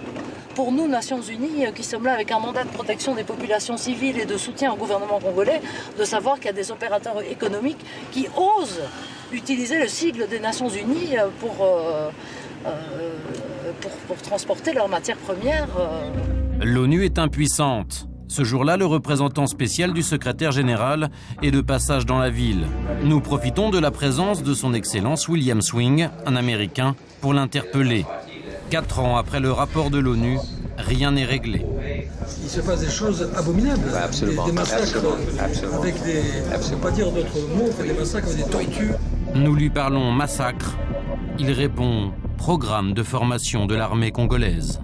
Speaker 22: Pour nous, Nations Unies, qui sommes là avec un mandat de protection des populations civiles et de soutien au gouvernement congolais, de savoir qu'il y a des opérateurs économiques qui osent utiliser le sigle des Nations Unies pour transporter leurs matières premières.
Speaker 1: L'ONU est impuissante. Ce jour-là, le représentant spécial du secrétaire général est de passage dans la ville. Nous profitons de la présence de son Excellence William Swing, un Américain, pour l'interpeller. 4 ans après le rapport de l'ONU, rien n'est réglé.
Speaker 10: Il se passe des choses abominables.
Speaker 23: Ouais, absolument.
Speaker 10: Des massacres
Speaker 23: absolument.
Speaker 10: Avec des... Je ne peux pas dire d'autres mots, des massacres avec des tortues.
Speaker 1: Nous lui parlons massacre. Il répond programme de formation de l'armée congolaise.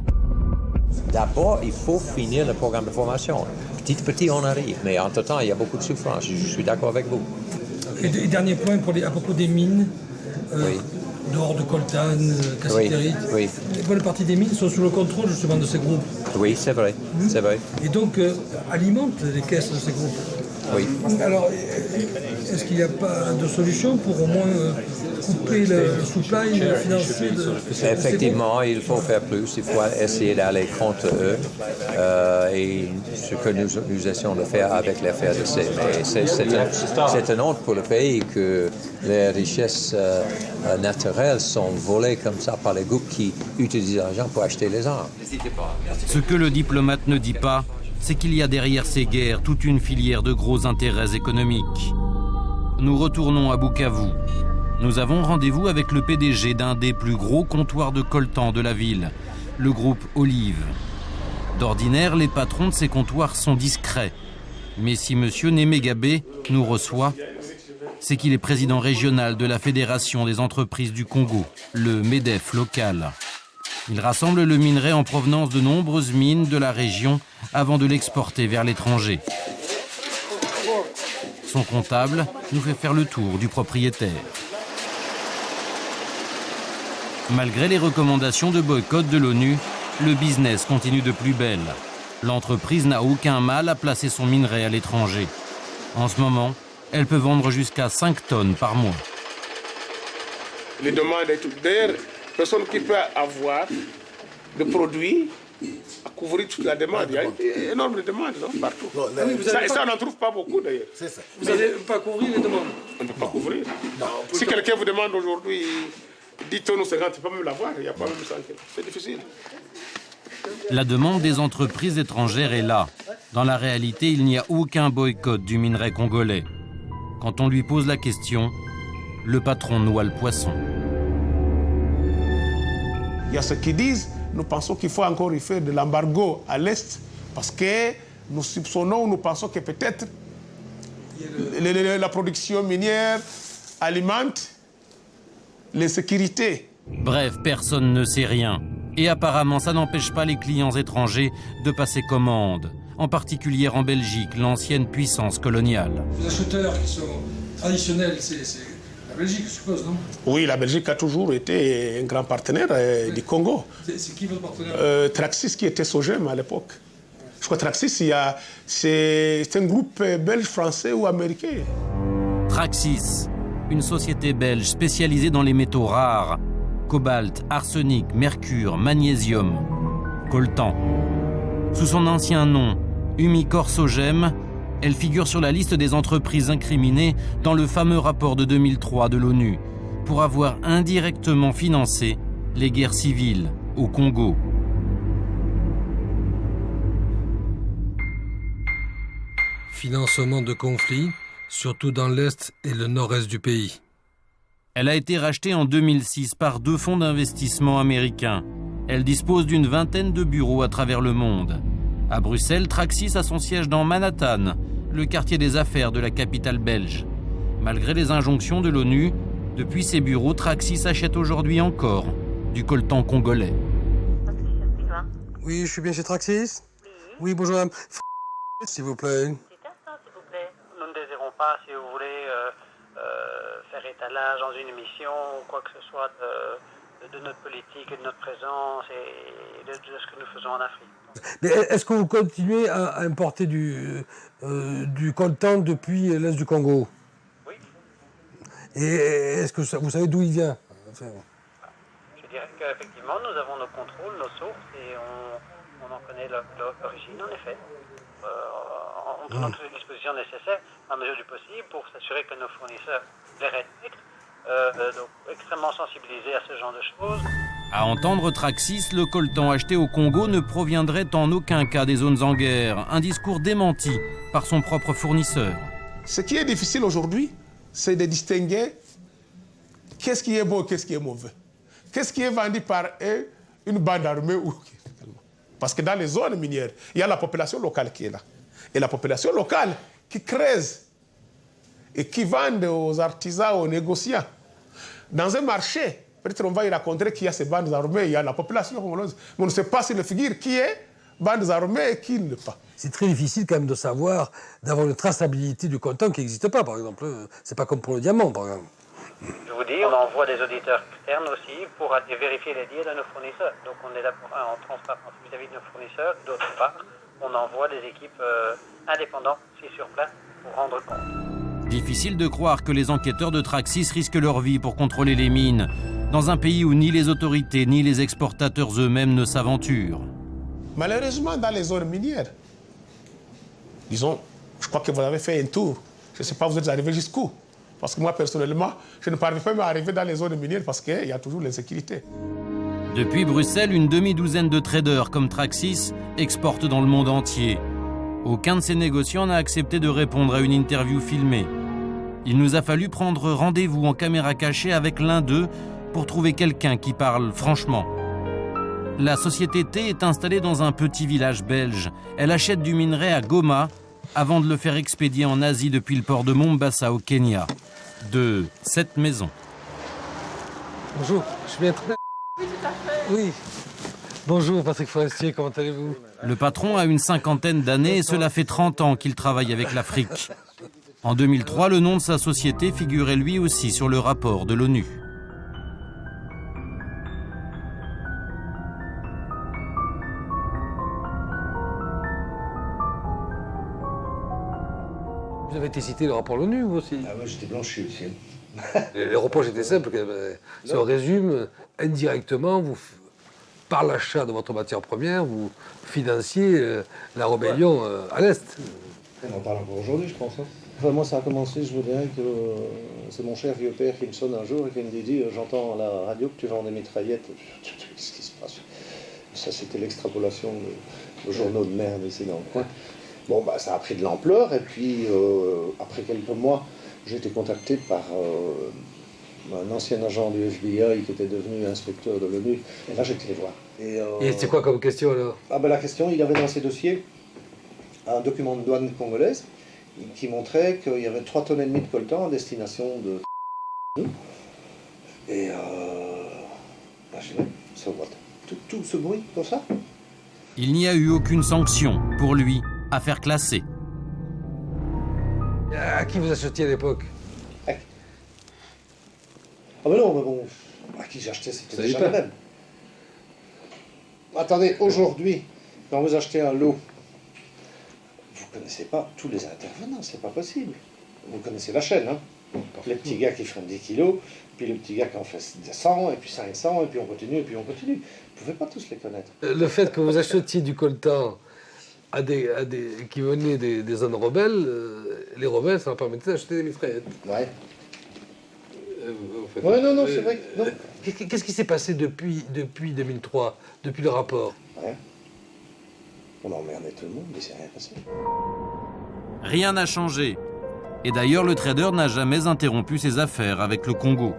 Speaker 23: D'abord, il faut finir le programme de formation. Petit à petit, on arrive. Mais entre-temps, il y a beaucoup de souffrance. Je suis d'accord avec vous.
Speaker 10: Et dernier point à propos des mines, dehors de coltan, cassitérite.
Speaker 23: Oui.
Speaker 10: Une bonne partie des mines sont sous le contrôle justement de ces groupes.
Speaker 23: Oui, c'est vrai. C'est vrai.
Speaker 10: Et donc alimentent les caisses de ces groupes.
Speaker 23: Oui.
Speaker 10: Alors, est-ce qu'il n'y a pas de solution pour au moins couper le supply financier
Speaker 23: Effectivement, il faut faire plus, il faut essayer d'aller contre eux. Et ce que nous essayons de faire avec l'affaire de ces. Mais c'est une honte pour le pays que les richesses naturelles sont volées comme ça par les groupes qui utilisent l'argent pour acheter les armes.
Speaker 1: Ce que le diplomate ne dit pas, c'est qu'il y a derrière ces guerres toute une filière de gros intérêts économiques. Nous retournons à Bukavu. Nous avons rendez-vous avec le PDG d'un des plus gros comptoirs de coltan de la ville, le groupe Olive. D'ordinaire, les patrons de ces comptoirs sont discrets. Mais si M. Nemegabé nous reçoit, c'est qu'il est président régional de la Fédération des entreprises du Congo, le MEDEF local. Il rassemble le minerai en provenance de nombreuses mines de la région avant de l'exporter vers l'étranger. Son comptable nous fait faire le tour du propriétaire. Malgré les recommandations de boycott de l'ONU, le business continue de plus belle. L'entreprise n'a aucun mal à placer son minerai à l'étranger. En ce moment, elle peut vendre jusqu'à 5 tonnes par mois.
Speaker 2: Les demandes et tout. D'ailleurs, personne qui peut avoir de produits à couvrir toute la demande. Il y a énorme de demandes partout. Ça, on n'en trouve pas beaucoup d'ailleurs.
Speaker 10: C'est ça. Vous n'allez pas couvrir les demandes?
Speaker 2: On ne peut pas couvrir. Non. Si quelqu'un vous demande aujourd'hui 10 tonnes ou 50, tu ne peux pas même l'avoir. Il n'y a pas même 100 kilos. C'est difficile.
Speaker 1: La demande des entreprises étrangères est là. Dans la réalité, il n'y a aucun boycott du minerai congolais. Quand on lui pose la question, le patron noie le poisson.
Speaker 2: Il y a ceux qui disent, nous pensons qu'il faut encore y faire de l'embargo à l'Est parce que nous soupçonnons, nous pensons que peut-être la production minière alimente l'insécurité.
Speaker 1: Bref, personne ne sait rien. Et apparemment, ça n'empêche pas les clients étrangers de passer commande, en particulier en Belgique, l'ancienne puissance coloniale.
Speaker 10: Les acheteurs qui sont traditionnels, c'est la Belgique, je suppose, non?
Speaker 2: Oui, la Belgique a toujours été un grand partenaire du Congo.
Speaker 10: C'est qui votre partenaire?
Speaker 2: Traxis, qui était Sogem à l'époque. Je crois que Traxis, c'est un groupe belge, français ou américain.
Speaker 1: Traxis, une société belge spécialisée dans les métaux rares. Cobalt, arsenic, mercure, magnésium, coltan. Sous son ancien nom, Umicore Sogem, elle figure sur la liste des entreprises incriminées dans le fameux rapport de 2003 de l'ONU pour avoir indirectement financé les guerres civiles au Congo.
Speaker 10: Financement de conflits, surtout dans l'Est et le Nord-Est du pays.
Speaker 1: Elle a été rachetée en 2006 par 2 fonds d'investissement américains. Elle dispose d'une vingtaine de bureaux à travers le monde. À Bruxelles, Traxis a son siège dans Manhattan, le quartier des affaires de la capitale belge. Malgré les injonctions de l'ONU, depuis ses bureaux, Traxis achète aujourd'hui encore du coltan congolais.
Speaker 10: Oui, je suis bien chez Traxis. Oui, bonjour madame. S'il vous plaît.
Speaker 3: Nous ne désirons pas, si vous voulez, faire étalage dans une émission ou quoi que ce soit de notre politique et de notre présence et de ce que nous faisons en Afrique.
Speaker 10: Mais est-ce que vous continuez à importer du coltan depuis l'Est du Congo?
Speaker 3: Oui.
Speaker 10: Et est-ce que vous savez d'où il vient?
Speaker 3: Je dirais qu'effectivement, nous avons nos contrôles, nos sources et on en connaît l'origine, en effet. En prenant toutes les dispositions nécessaires, à mesure du possible, pour s'assurer que nos fournisseurs les respectent. Donc extrêmement sensibilisés à ce genre de choses.
Speaker 1: À entendre Traxis, le coltan acheté au Congo ne proviendrait en aucun cas des zones en guerre. Un discours démenti par son propre fournisseur.
Speaker 2: Ce qui est difficile aujourd'hui, c'est de distinguer qu'est-ce qui est bon et qu'est-ce qui est mauvais. Qu'est-ce qui est vendu par une bande armée ou... Parce que dans les zones minières, il y a la population locale qui est là. Et la population locale qui creuse et qui vend aux artisans, aux négociants. Dans un marché, peut-être on va y rencontrer qu'il y a ces bandes armées, il y a la population congolaise. Mais on ne sait pas sur les figures qui est bandes armées et qui ne pas.
Speaker 10: C'est très difficile quand même de savoir, d'avoir une traçabilité du coltan qui n'existe pas, par exemple. C'est pas comme pour le diamant, par exemple.
Speaker 3: Je vous dis, on envoie des auditeurs externes aussi pour vérifier les dires de nos fournisseurs. Donc on est là pour, en transparence vis-à-vis de nos fournisseurs. D'autre part, on envoie des équipes indépendantes ici sur place pour rendre compte.
Speaker 1: Difficile de croire que les enquêteurs de Traxys risquent leur vie pour contrôler les mines, dans un pays où ni les autorités ni les exportateurs eux-mêmes ne s'aventurent.
Speaker 2: Malheureusement, dans les zones minières, disons, je crois que vous avez fait un tour. Je ne sais pas, vous êtes arrivé jusqu'où? Parce que moi, personnellement, je ne parviens pas à arriver dans les zones minières parce qu'il y a toujours l'insécurité.
Speaker 1: Depuis Bruxelles, une demi-douzaine de traders comme Traxys exportent dans le monde entier. Aucun de ces négociants n'a accepté de répondre à une interview filmée. Il nous a fallu prendre rendez-vous en caméra cachée avec l'un d'eux pour trouver quelqu'un qui parle franchement. La société T est installée dans un petit village belge. Elle achète du minerai à Goma avant de le faire expédier en Asie depuis le port de Mombasa au Kenya. De cette maison.
Speaker 10: Bonjour, je viens très... Oui, tout à fait. Oui. Bonjour Patrick Forestier, comment allez-vous?
Speaker 1: Le patron a une cinquantaine d'années et cela fait 30 ans qu'il travaille avec l'Afrique. En 2003, le nom de sa société figurait lui aussi sur le rapport de l'ONU.
Speaker 10: Vous avez été cité le rapport de l'ONU, vous aussi?
Speaker 5: Ah ouais, j'étais blanchi aussi.
Speaker 10: Les reproches étaient simples. Si on résume, indirectement, vous, par l'achat de votre matière première, vous financiez la rébellion à l'Est.
Speaker 5: On en parle encore aujourd'hui, je pense. Hein. Enfin, moi, ça a commencé, je vous dirais que c'est mon cher vieux père qui me sonne un jour et qui me dit j'entends à la radio que tu vends des mitraillettes. Qu'est-ce qui se passe? Ça, c'était l'extrapolation de journaux de merde ici dans le coin. Bon, bah, ça a pris de l'ampleur, et puis, après quelques mois, j'ai été contacté par un ancien agent du FBI qui était devenu inspecteur de l'ONU, et là, j'ai été les voir.
Speaker 10: Et c'est quoi comme question, alors?
Speaker 5: Ah ben, la question, il avait dans ses dossiers un document de douane congolaise qui montrait qu'il y avait 3,5 tonnes de coltan à destination de... Et bah, je dis, so what? Tout ce bruit pour ça?
Speaker 1: Il n'y a eu aucune sanction pour lui. Affaire classée.
Speaker 10: À qui vous achetiez à l'époque?
Speaker 5: Ah ben non, mais bon, à qui j'achetais, c'était déjà le même. Attendez, aujourd'hui, quand vous achetez un lot, vous ne connaissez pas tous les intervenants, c'est pas possible. Vous connaissez la chaîne, hein? Les petits gars qui font 10 kilos, puis le petit gars qui en fait 100, et puis 500, et puis on continue, et puis on continue. Vous ne pouvez pas tous les connaître.
Speaker 10: Le fait que vous achetiez du coltan qui venaient des zones rebelles, les rebelles, ça leur permettait d'acheter des mitraillettes.
Speaker 5: Ouais. Ouais, non, c'est vrai. Non.
Speaker 10: Qu'est-ce qui s'est passé depuis 2003, depuis le rapport?
Speaker 5: Ouais. On a emmerdé tout le monde, mais c'est rien passé.
Speaker 1: Rien n'a changé. Et d'ailleurs, le trader n'a jamais interrompu ses affaires avec le Congo.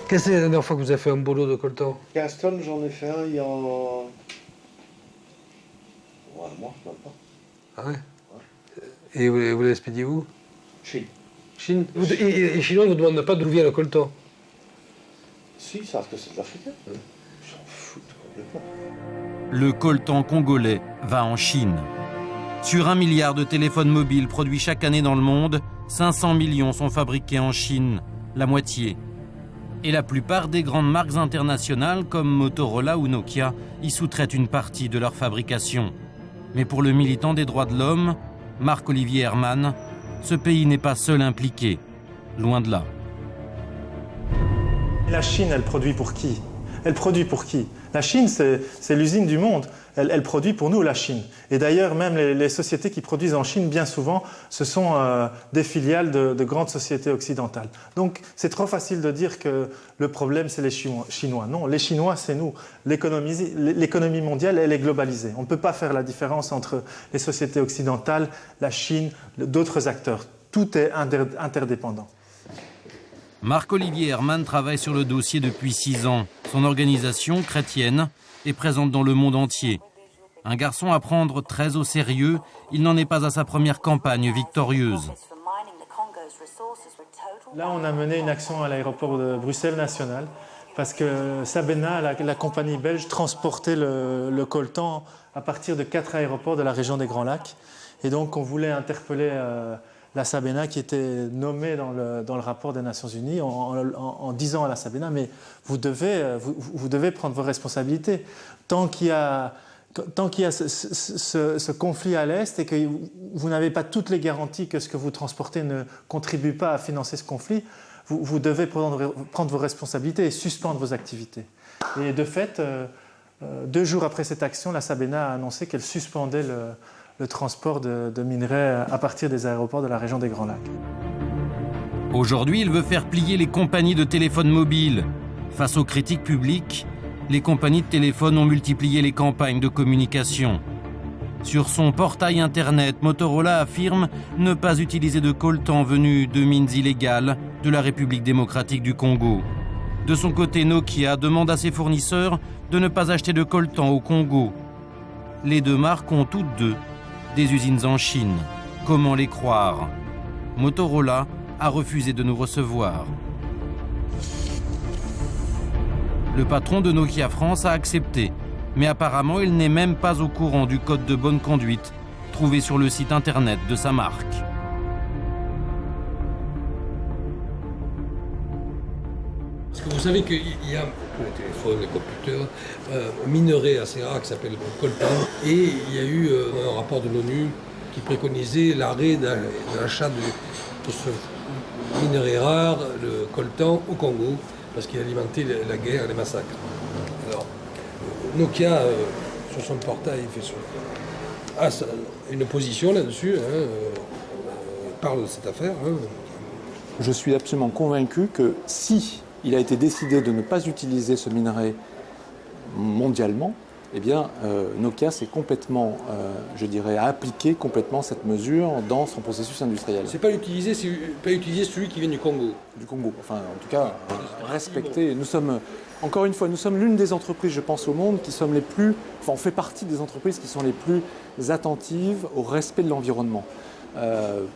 Speaker 10: Qu'est-ce que c'est la dernière fois que vous avez fait un boulot de coltan?
Speaker 5: 15 tonnes, j'en ai fait un il y a... un mois, même pas.
Speaker 10: Ah ouais, Et vous l'avez expédié où?
Speaker 5: Chine.
Speaker 10: Chine? Et les Chinois ne vous demandent pas d'où vient le coltan?
Speaker 5: Si, ils savent que c'est de l'Africain. Ils s'en foutent complètement.
Speaker 1: Le coltan congolais va en Chine. Sur 1 milliard de téléphones mobiles produits chaque année dans le monde, 500 millions sont fabriqués en Chine, la moitié. Et la plupart des grandes marques internationales comme Motorola ou Nokia y sous-traitent une partie de leur fabrication. Mais pour le militant des droits de l'homme, Marc-Olivier Herman, ce pays n'est pas seul impliqué, loin de là.
Speaker 4: La Chine, elle produit pour qui? Elle produit pour qui? La Chine, c'est l'usine du monde. Elle produit pour nous, la Chine. Et d'ailleurs, même les sociétés qui produisent en Chine, bien souvent, ce sont des filiales de grandes sociétés occidentales. Donc, c'est trop facile de dire que le problème, c'est les Chinois. Non, les Chinois, c'est nous. L'économie mondiale, elle est globalisée. On ne peut pas faire la différence entre les sociétés occidentales, la Chine, d'autres acteurs. Tout est interdépendant.
Speaker 1: Marc-Olivier Herman travaille sur le dossier depuis 6 ans. Son organisation, chrétienne, est présente dans le monde entier. Un garçon à prendre très au sérieux, il n'en est pas à sa première campagne victorieuse.
Speaker 4: Là, on a mené une action à l'aéroport de Bruxelles National parce que Sabena, la compagnie belge, transportait le coltan à partir de 4 aéroports de la région des Grands Lacs. Et donc on voulait interpeller la Sabena qui était nommée dans le rapport des Nations Unies en disant à la Sabena, mais vous devez prendre vos responsabilités. Tant qu'il y a ce conflit à l'Est et que vous n'avez pas toutes les garanties que ce que vous transportez ne contribue pas à financer ce conflit, vous devez prendre vos responsabilités et suspendre vos activités. Et de fait, 2 jours après cette action, la Sabena a annoncé qu'elle suspendait le transport de minerais à partir des aéroports de la région des Grands Lacs.
Speaker 1: Aujourd'hui, il veut faire plier les compagnies de téléphone mobile. Face aux critiques publiques, les compagnies de téléphone ont multiplié les campagnes de communication. Sur son portail internet, Motorola affirme ne pas utiliser de coltan venu de mines illégales de la République démocratique du Congo. De son côté, Nokia demande à ses fournisseurs de ne pas acheter de coltan au Congo. Les 2 marques ont toutes 2 des usines en Chine. Comment les croire? Motorola a refusé de nous recevoir. Le patron de Nokia France a accepté, mais apparemment il n'est même pas au courant du code de bonne conduite trouvé sur le site internet de sa marque.
Speaker 10: Parce que vous savez qu'il y a pour les téléphones, les computers, un minerai assez rare qui s'appelle le coltan, et il y a eu un rapport de l'ONU qui préconisait l'arrêt de l'achat de ce minerai rare, le coltan, au Congo, parce qu'il alimentait la guerre et les massacres. Alors, Nokia, sur son portail, a une position là-dessus, il parle de cette affaire.
Speaker 7: Je suis absolument convaincu que si il a été décidé de ne pas utiliser ce minerai mondialement, eh bien, Nokia s'est complètement, a appliqué complètement cette mesure dans son processus industriel.
Speaker 10: C'est pas utiliser celui qui vient du Congo.
Speaker 7: Du Congo, enfin, en tout cas, respecter. Nous sommes, encore une fois, nous sommes l'une des entreprises, je pense, au monde qui sommes les plus, on fait partie des entreprises qui sont les plus attentives au respect de l'environnement.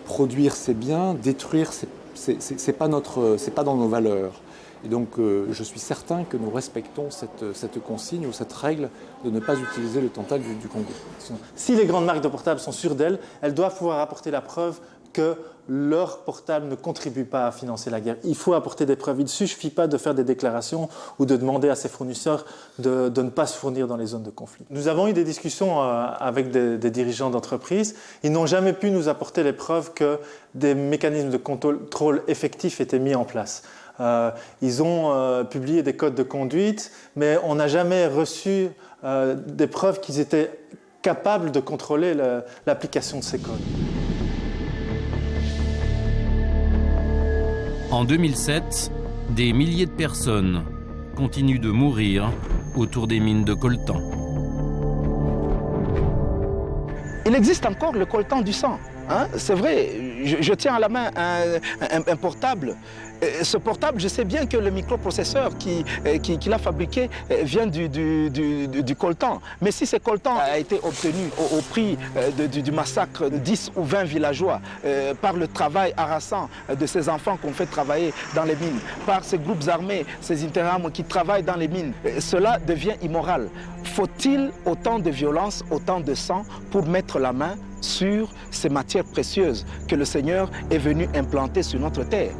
Speaker 7: Produire, c'est bien, détruire, c'est pas dans nos valeurs. Et donc, je suis certain que nous respectons cette consigne ou cette règle de ne pas utiliser le tantal du Congo.
Speaker 4: Si les grandes marques de portables sont sûres d'elles, elles doivent pouvoir apporter la preuve que leur portable ne contribue pas à financer la guerre. Il faut apporter des preuves. Il ne suffit pas de faire des déclarations ou de demander à ses fournisseurs de ne pas se fournir dans les zones de conflit. Nous avons eu des discussions avec des dirigeants d'entreprises. Ils n'ont jamais pu nous apporter les preuves que des mécanismes de contrôle effectifs étaient mis en place. Ils ont publié des codes de conduite, mais on n'a jamais reçu des preuves qu'ils étaient capables de contrôler l'application de ces codes.
Speaker 1: En 2007, des milliers de personnes continuent de mourir autour des mines de coltan.
Speaker 13: Il existe encore le coltan du sang. C'est vrai, je tiens à la main un portable. Ce portable, je sais bien que le microprocesseur qui l'a fabriqué vient du coltan. Mais si ce coltan a été obtenu au prix du massacre de 10 ou 20 villageois, par le travail harassant de ces enfants qu'on fait travailler dans les mines, par ces groupes armés, ces Interahamwe qui travaillent dans les mines, cela devient immoral. Faut-il autant de violence, autant de sang pour mettre la main sur ces matières précieuses que le Seigneur est venu implanter sur notre terre?